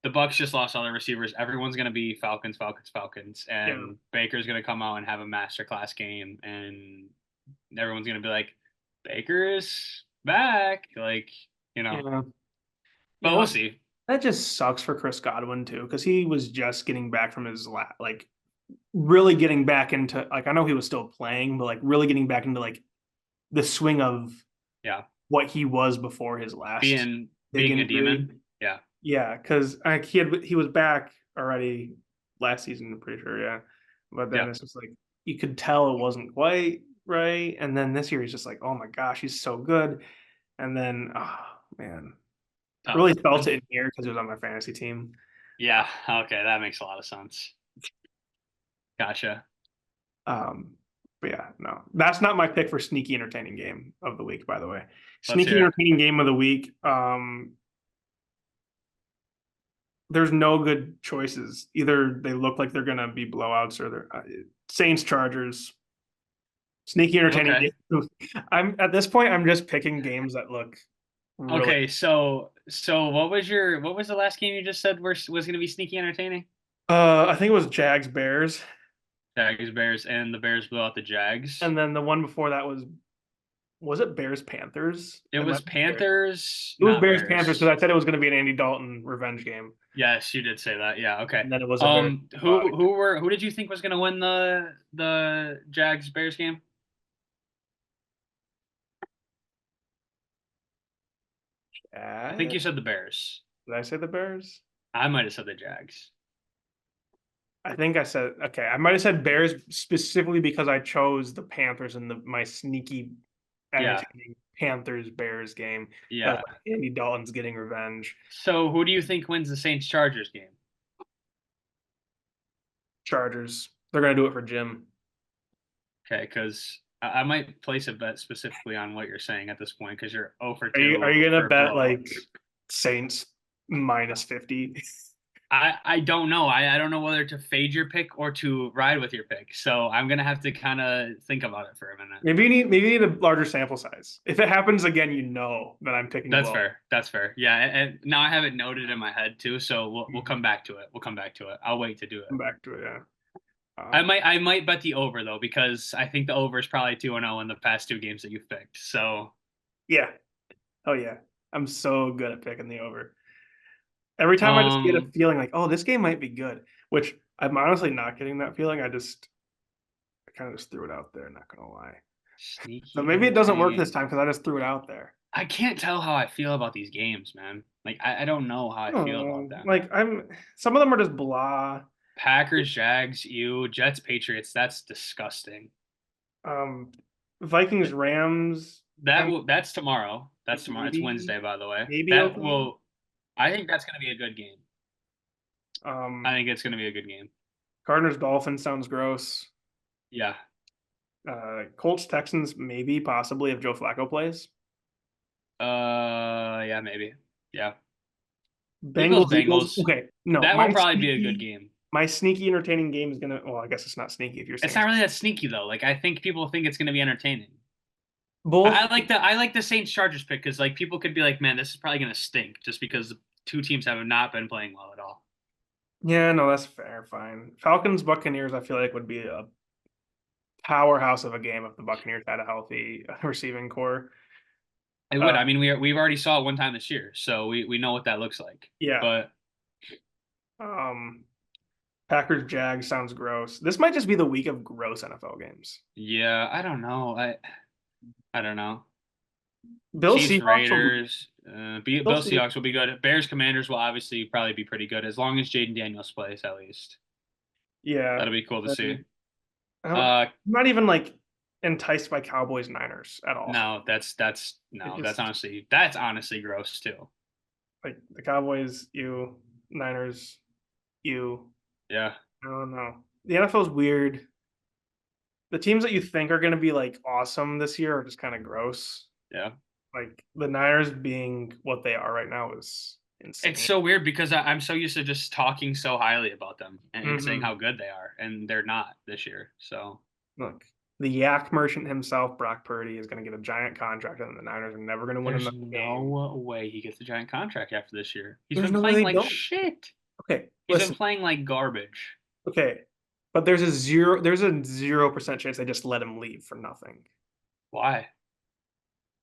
the Bucks just lost all their receivers. Everyone's going to be Falcons, Falcons, Falcons, yeah, and Baker's going to come out and have a masterclass game, and everyone's going to be like, Baker's back, like you know. yeah. You But know, we'll see. That just sucks for Chris Godwin too, because he was just getting back from his like really getting back into like I know he was still playing, but like really getting back into like the swing of Yeah, what he was before his last big being a injury. demon. Yeah, Yeah, because he was back already last season, I'm pretty sure. Yeah, but then yeah. it's just like you could tell it wasn't quite right, and then this year he's just like, oh my gosh, he's so good, and then oh man, Oh, really felt it in here because he was on my fantasy team. yeah. Okay, that makes a lot of sense. Gotcha. Um, but yeah, no, that's not my pick for sneaky entertaining game of the week, by the way. Let's Sneaky hear it. entertaining game of the week. There's no good choices. Either they look like they're gonna be blowouts or they're Saints Chargers. Sneaky entertaining Okay. game. I'm at this point. I'm just picking games that look really. Okay, so what was the last game you just said was going to be sneaky entertaining? I think it was Jags Bears, Jags Bears and the Bears blew out the Jags. and then the one before that was it Bears Panthers? It It might was have been Bears. Panthers, It was not Bears Panthers Bears. because I said it was going to be an Andy Dalton revenge game, Yes, you did say that. Yeah, okay. and then it was a Bears. Who did you think was going to win the Jags Bears game? I think you Did said the Bears. I say the Bears? I might have said the Jags. I think I said okay. I might have said Bears specifically because I chose the Panthers in my sneaky, Yeah, entertaining Panthers Bears game. That yeah. like Andy Dalton's getting revenge. So who do you think wins the Saints Chargers game? Chargers. They're gonna do it for Jim. Okay, because I might place a bet specifically on what you're saying at this point because you're 0 for Are 2 you gonna for bet like blowouts. Saints -50? I don't know. I don't know whether to fade your pick or to ride with your pick. So I'm gonna have to kind of think about it for a minute. Maybe you need a larger sample size. If it happens again, you know that I'm picking That's blow. fair. That's fair. Yeah, and now I have it noted in my head too. So we'll come back to it. We'll come back to it. I'll wait to do it. Come back to it. Yeah. I might bet the over though because I think the over is probably 2-0 in the past two games that you've picked. So Yeah. Oh yeah. I'm so good at picking the over. Every time I just get a um feeling like, oh, this game might be good, which I'm honestly not getting that feeling. I kind of just threw it out there, not gonna lie. So sneaky maybe it doesn't work this entertaining. time because I just threw it out there. I can't tell how I feel about these games, man. Like I don't know how I feel about Oh, them. like some of them are just blah. Packers, Jags, Jets, Patriots. That's disgusting. Um, Vikings, Rams, That's tomorrow. That's tomorrow. It's maybe Wednesday, by the way. maybe That okay. will. I think that's going to be a good game. I Um, think it's going to be a good game. Cardinals, Dolphins sounds gross. Yeah. Colts, Texans, maybe possibly if Joe Flacco plays. Yeah, maybe. Yeah. Eagles, Bengals, Eagles. Bengals. Okay, no, That will probably be a good game. my sneaky entertaining game is gonna. Well, I guess it's not sneaky if you're It's saying not it's really that sneaky though. Like I think people think it's going to be entertaining. both. I like the Saints Chargers pick because like people could be like, man, this is probably going to stink just because the two teams have not been playing well at all. Yeah, no, that's fair. Fine. Falcons, Buccaneers. I feel like would be a powerhouse of a game if the Buccaneers had a healthy receiving core. It would. Uh, I mean, we've already saw it one time this year, so we know what that looks like. yeah. But Um, Packers, Jags sounds gross. This might just be the week of gross NFL games. yeah, I don't know. I don't know. Bill Chiefs Seahawks will be. Raiders. Bill Bill Se- Seahawks will be good. Bears Commanders will obviously probably be pretty good as long as Jaden Daniels plays at least. yeah. That'll be cool to see. And I'm Uh, not even like enticed by Cowboys Niners at all. no, It no, just that's honestly gross too. like the Cowboys, you Niners, you. Yeah, I don't know. The NFL is weird. The teams that you think are going to be like awesome this year are just kind of gross. yeah. Like the Niners being what they are right now is It's insane. so weird because I'm so used to just talking so highly about them and saying Hmm. how good they are, and they're not this year. So Look, the Yak Merchant himself, Brock Purdy, is going to get a giant contract, and the Niners are never going to win there's another game. no way he gets a giant contract after this year. He's There's been no way playing they like don't. shit. Okay, He's been listen. playing like garbage. Okay, but there's a 0% chance they just let him leave for nothing. Why?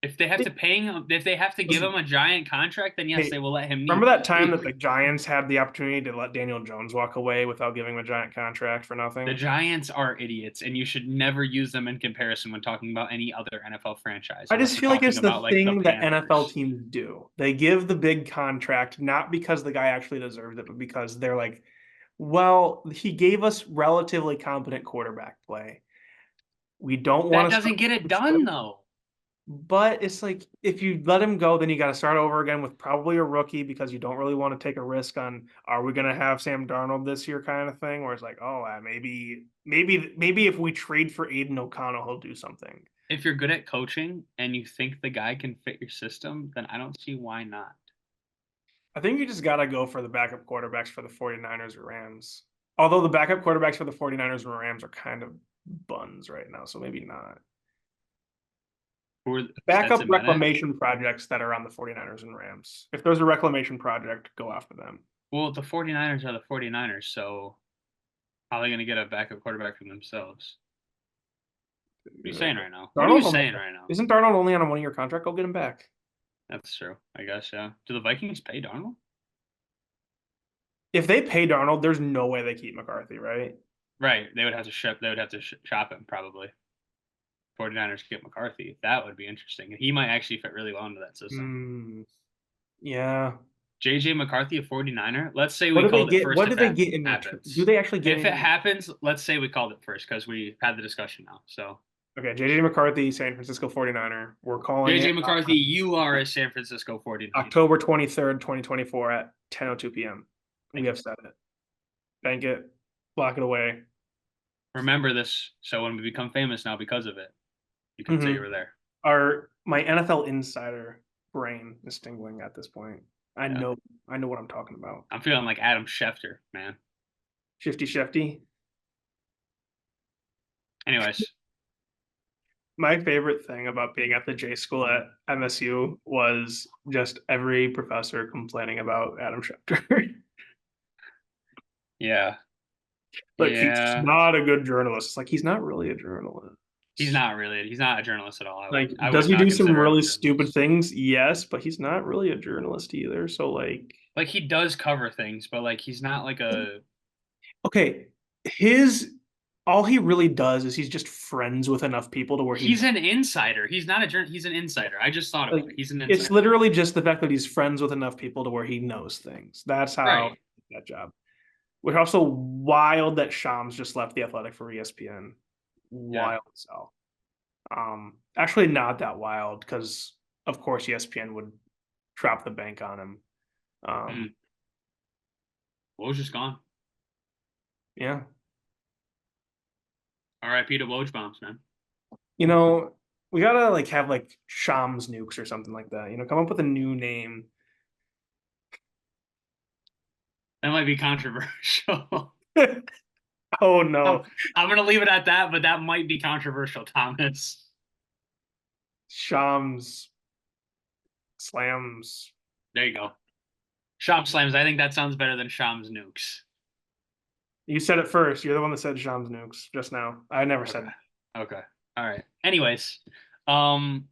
If they have to pay him, if they have to give him Listen, a giant contract, then yes, hey, they will let him remember leave. that time The, that the Giants had the opportunity to let Daniel Jones walk away without giving him a giant contract for the nothing? Giants are idiots, and you should never use them in comparison when talking about any other NFL franchise, I unless just we're feel like talking it's the about like the thing that NFL Panthers. teams do. They give the big contract not because the guy actually deserves it, but because they're like, well, he gave us relatively competent quarterback play. We don't want That to start doesn't get it from scratch. done though. But it's like if you let him go, then you got to start over again with probably a rookie because you don't really want to take a risk on are we going to have Sam Darnold this year kind of thing, where it's like, oh, maybe if we trade for Aiden O'Connell, he'll do something. If you're good at coaching and you think the guy can fit your system, then I don't see why not. I think you just got to go for the backup quarterbacks for the 49ers or Rams. Although the backup quarterbacks for the 49ers and Rams are kind of buns right now, so maybe not. Who are Backup Stetson Bennett? reclamation projects that are on the 49ers and Rams. If there's a reclamation project, go after them. Well, the 49ers are the 49ers, so how are they going to get a backup quarterback from themselves? What are you saying right now? What are you Darnold only, saying right now? isn't Darnold only on a 1 year contract? Go get him back. That's true. I guess, yeah. Do the Vikings pay Darnold? If they pay Darnold, there's no way they keep McCarthy, right? Right. They would have to shop him probably. 49ers get McCarthy. That would be interesting. And he might actually fit really well into that system. Hmm. Yeah. JJ McCarthy, a 49er. Let's say What we do they called it get? first What do if they that get in return? Do happens. they actually get If it anything? happens, let's say we called it first because we had the discussion now. So Okay, JJ McCarthy, San Francisco 49er. We're calling JJ it McCarthy, you are a San Francisco 49er. October 23rd, 2024 at 10:02 p.m. We Thank you. have said it. Bank it. Block it away. Remember this so when we become famous now because of it, you can say you Mm-hmm. were there. My NFL insider brain is tingling at this point. I Yeah. know I know what I'm talking about. I'm feeling like Adam Schefter, man. Shifty Shifty. Anyways, My favorite thing about being at the J school at MSU was just every professor complaining about Adam Schefter. yeah. Like he's Yeah. not a good journalist. It's like he's not really a journalist. He's not a journalist at all. Like, I does would he not do some consider him a really stupid journalist. things? Yes, but he's not really a journalist either. So like, Like he does cover things, but like he's not like a okay, his all he really does is he's just friends with enough people to where he he's an insider. He's not a journalist. He's an insider. I just thought like about it. He's an it's insider. literally just the fact that he's friends with enough people to where he knows things. That's how Right. that job. Which also wild that Shams just left the Athletic for ESPN. Yeah. Wild as hell. Actually not that wild because of course ESPN would drop the bank on him. Um, Mm. Woj just gone. yeah, R.I.P. to Woj bombs, man. you know, we gotta like have like Shams nukes or something like that. You know, come up with a new name. That might be controversial. Oh I'm, no, I'm gonna leave it at that, but that might be controversial, Thomas. Shams slams. There you go. Shop slams. I think that sounds better than Shams nukes. You said it first. You're the one that said Shams nukes just now. I never Okay. said. Okay. All right. Anyways, um,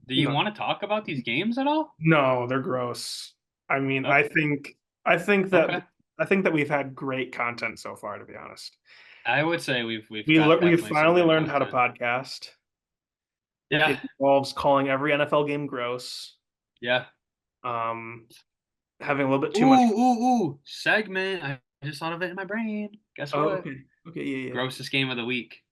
do you No, want to talk about these games at all? no, they're gross. I mean, Oh, I think that okay. I think that we've had great content so far, to be honest. I would say we've got We've definitely some finally good learned how to content. podcast. Yeah. It involves calling every NFL game gross. Yeah. Um, Having a little bit Ooh, too much. ooh. Segment. I just thought of it in my brain. Guess Oh, what? okay. Okay, yeah. Grossest game of the week.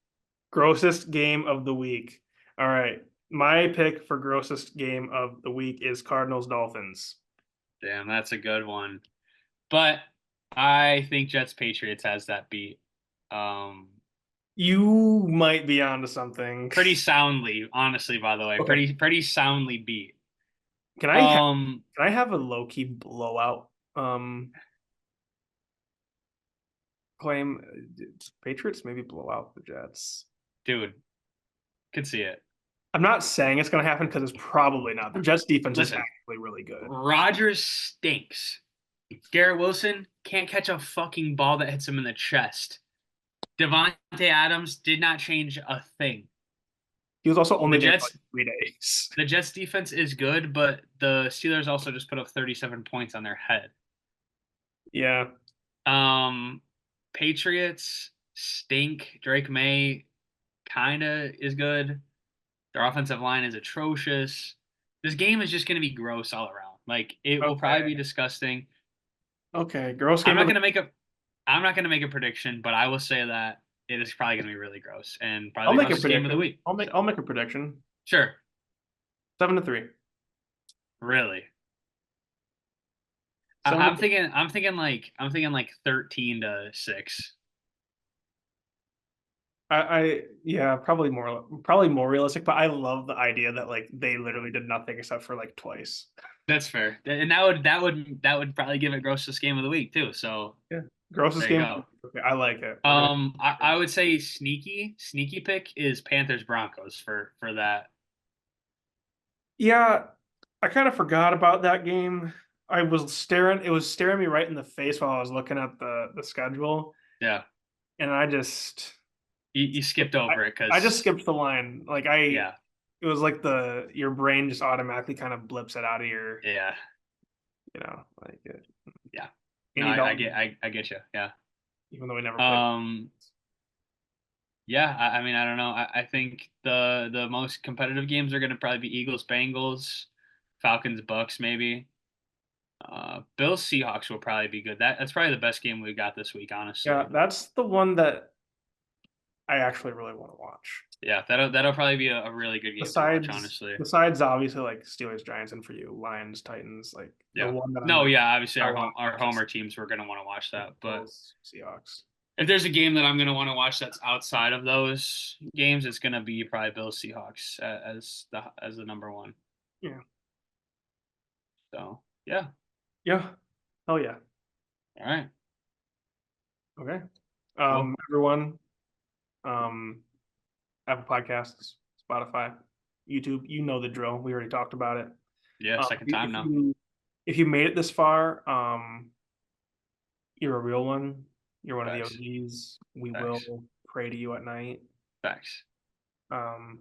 Grossest game of the week. All right. My pick for grossest game of the week is Cardinals Dolphins. Damn, that's a good one. But I think Jets Patriots has that beat. Um, You might be onto something. pretty soundly, honestly, by the way. Okay. Pretty soundly beat. Can I ha Um, can I have a low key blowout claim? Patriots maybe blow out the Jets. dude, could see it. I'm not saying it's going to happen because it's probably not. The Jets defense is Listen, actually really good. Rodgers stinks. Garrett Wilson can't catch a fucking ball that hits him in the chest. Devontae Adams did not change a thing. He was also The only there for like Jets 3 days. the Jets defense is good, but the Steelers also just put up 37 points on their head. Yeah. Um, Patriots stink. Drake May kind of is good. Their offensive line is atrocious. This game is just going to be gross all around. Like it will probably be Okay. disgusting. Okay. Gross I'm game not of the going to make a I'm not going to make a prediction, but I will say that it is probably going to be really gross and I'll probably the make a grossest game of the prediction. week. I'll make a prediction. Sure. 7-3. Really. 7 to 3. I'm thinking like 13-6. Yeah, probably more realistic, but I love the idea that like they literally did nothing except for like twice. That's fair. And that would probably give it grossest game of the week too. So Yeah. Grossest there you game. go. Okay, I like it. We're gonna I would say sneaky pick is Panthers Broncos for that. Yeah, I kind of forgot about that game. It was staring me right in the face while I was looking at the schedule, Yeah, and I just you skipped I, over it I just because skipped the line. yeah, It was like the your brain just automatically kind of blips it out of your, yeah, like yeah. No, Andy Dalton, I get you. Yeah. even though we never played. Um. Yeah. I mean, I don't know. I think the most competitive games are going to probably be Eagles Bengals, Falcons Bucks maybe. Bills Seahawks will probably be good. That's probably the best game we got this week, Yeah, honestly. that's the one that I actually really want to watch. Yeah, that'll probably be a really good game to watch, Besides, honestly. besides obviously like Steelers, Giants, and for you, Lions, Titans, like the Yeah. one that I'm No, like, yeah, obviously I want to our watch is homer teams were gonna want to watch that. But Bills, Seahawks. if there's a game that I'm gonna want to watch that's outside of those games, it's gonna be probably Bills Seahawks as the number one. Yeah. So yeah. Yeah. Oh yeah. All right. Okay. Cool. Everyone, um, Apple Podcasts, Spotify, YouTube, you know the drill. We already talked about it. Yeah, second time If now. you made it this far, you're a real one. You're one of the Facts. OGs. We Facts. will pray to you at night. Facts. Um,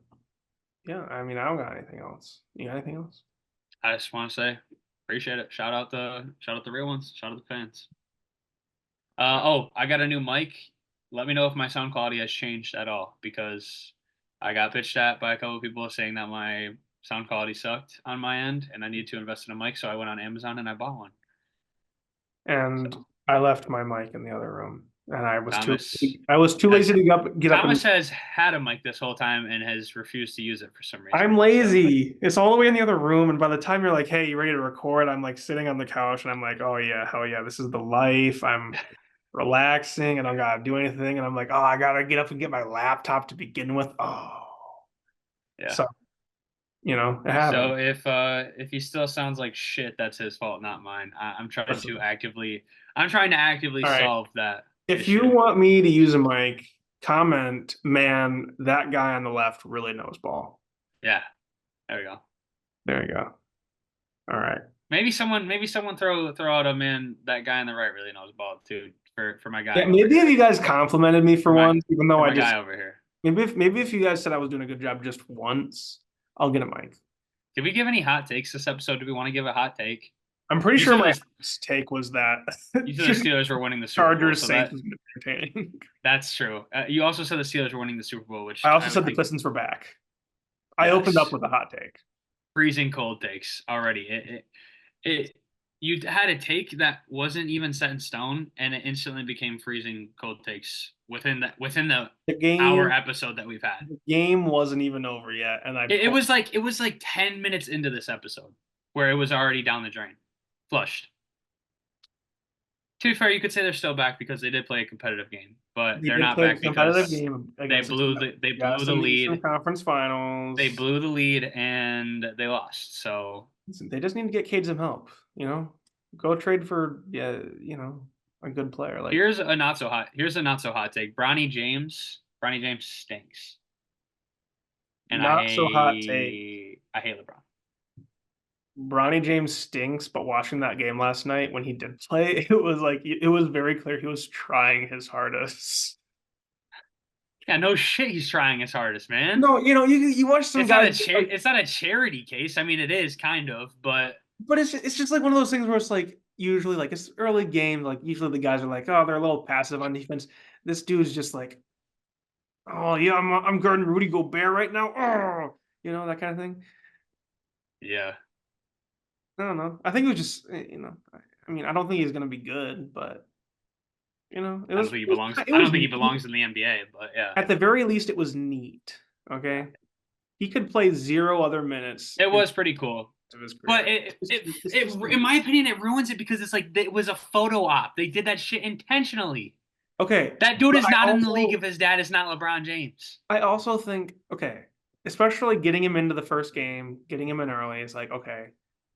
yeah, I mean, I don't got anything else. You got anything else? I just want to say appreciate it. Shout out the real ones. Shout out the fans. I got a new mic. Let me know if my sound quality has changed at all because I got pitched at by a couple of people saying that my sound quality sucked on my end and I need to invest in a mic. So I went on Amazon and I bought one. And So I left my mic in the other room, and Thomas I was too lazy has to get up and. Thomas has had a mic this whole time and has refused to use it for some reason. I'm So lazy. It's all the way in the other room, and by the time you're like, "Hey, you ready to record?" I'm like sitting on the couch, and I'm like, "Oh yeah, hell yeah, this is the life." I'm relaxing, and I don't gotta do anything, and I'm like, "Oh, I gotta get up and get my laptop to begin with." Oh, yeah. so it happened. So if he still sounds like shit, that's his fault, not mine. Listen, I'm trying to actively all right. solve that If you issue. want me to use a mic, comment, man, that guy on the left really knows ball. Yeah, there we go. There you go. All right. Maybe someone throw out a man. That guy on the right really knows ball too. For my Yeah, guy over maybe if here. you guys complimented me for once, even though For I my just guy over here. maybe if you guys said I was doing a good job just once, I'll get a mic. Did we give any hot takes this episode? Do we want to give a hot take? I'm pretty You sure said my the first take was that you said the Steelers were winning the Super Bowl, Chargers so Saints was going to be entertaining. that's true. You also said the Steelers were winning the Super Bowl, which I also I would said the think Pistons were back. I opened up yes, with a hot take. freezing cold takes already. It you had a take that wasn't even set in stone, and it instantly became freezing cold takes within the The hour game episode that we've had. the game wasn't even over yet, and I It was like 10 minutes into this episode where it was already down the drain, flushed. To be fair, you could say they're still back because they did play a competitive game, but they they're did not play a back competitive because game against a team that they got blew the some Eastern lead. Conference They Finals. blew the lead and they lost. So Listen, they just need to get Cade some help. Go trade for a good player. Like here's a not so hot take. Bronny James stinks, and not so hot take. I hate LeBron. Bronny James stinks, but watching that game last night when he did play, it was very clear he was trying his hardest. Yeah, no shit. He's trying his hardest, man. No, you watch some It's not guys a like, it's not a charity case. I mean, it is kind of, but but it's just like one of those things where it's like usually like it's early game, like usually the guys are like, oh, they're a little passive on defense. This dude's just like, oh yeah, I'm guarding Rudy Gobert right now. Oh, that kind of thing. yeah, I don't know. I think it was just I mean, I don't think he's gonna be good, but it I was don't think he belongs. it I don't was think he neat. belongs in the NBA, but yeah, At the very least, it was neat. Okay, he could play zero other minutes it in was pretty cool. of his But career. It's just in neat. my opinion, it ruins it because it's like it was a photo op. They did that shit intentionally. Okay, That dude but is not in the league if his dad is not LeBron James. I also think, okay, especially getting him into the first game, getting him in early is like, okay,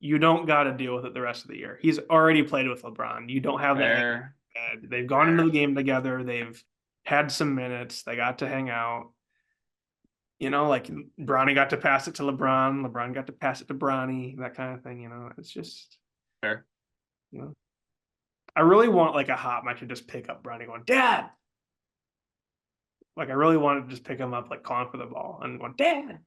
you don't got to deal with it the rest of the year. He's already played with LeBron. You don't have that hang Fair, head. They've gone into fair, the game together. They've had some minutes. They got to hang out. Like Bronny got to pass it to LeBron. LeBron got to pass it to Bronny, that kind of thing. It's just, fair. you know, I really want like a hot mic to just pick up Bronny going, Dad. Like I really wanted to just pick him up, like calling for the ball and going, Dad.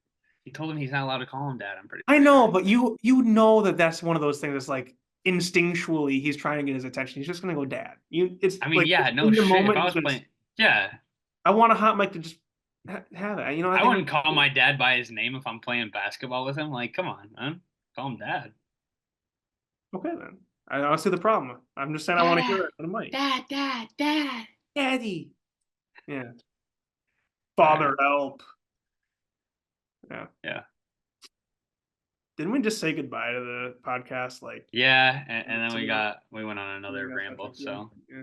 He told him he's not allowed to call him dad. I'm pretty I know, sure. but you know that that's one of those things that's like instinctually he's trying to get his attention. He's just gonna go, Dad. It's I mean, like yeah, no in the shit. If moment I he was says, playing, yeah, I want a hot mic to just have it. I I think wouldn't call my dad by his name if I'm playing basketball with him. Like, come on, man, call him dad. okay then. I don't see the problem. I'm just saying I want to hear Dad, it on the mic. dad, dad, dad. Daddy. Yeah. All right. Father help. Yeah. Yeah, Didn't we just say goodbye to the podcast like yeah, and then minutes ago? we went on another ramble. So Yeah.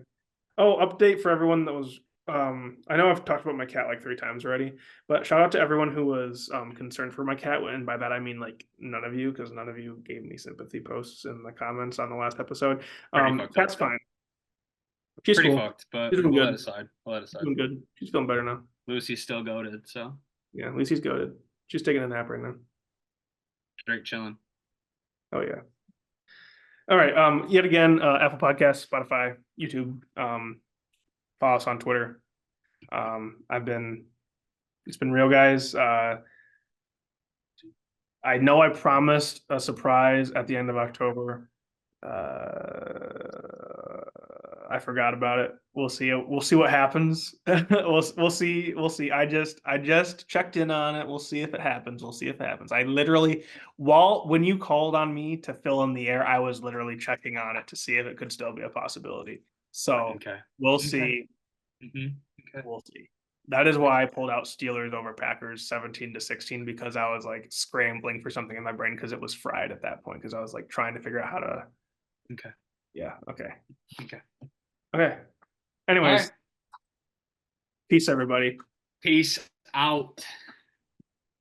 Oh, update for everyone that was I know I've talked about my cat like 3 times already, but shout out to everyone who was concerned for my cat, and by that I mean like none of you, because none of you gave me sympathy posts in the comments on the last episode. pretty fucked up. Cat's fine. She's Pretty cool. fucked, but She's doing we'll let it good. slide. We'll let it She's slide. doing good. She's feeling better now. Lucy's still goaded, so Yeah, at least he's goaded. She's taking a nap right now. straight chilling. Oh yeah. All right. Yet again, Apple Podcasts, Spotify, YouTube. Follow us on Twitter. It's been real, guys. I know I promised a surprise at the end of October. I forgot about it. We'll see. We'll see what happens. We'll see. We'll see. I just checked in on it. We'll see if it happens. We'll see if it happens. I literally, when you called on me to fill in the air, I was literally checking on it to see if it could still be a possibility. So Okay. we'll Okay. see. Okay. We'll see. That is why I pulled out Steelers over Packers 17-16, because I was like scrambling for something in my brain because it was fried at that point, because I was like trying to figure out how to. Okay. Yeah. Okay. Okay. Okay. All Anyways, right. peace, everybody. Peace out.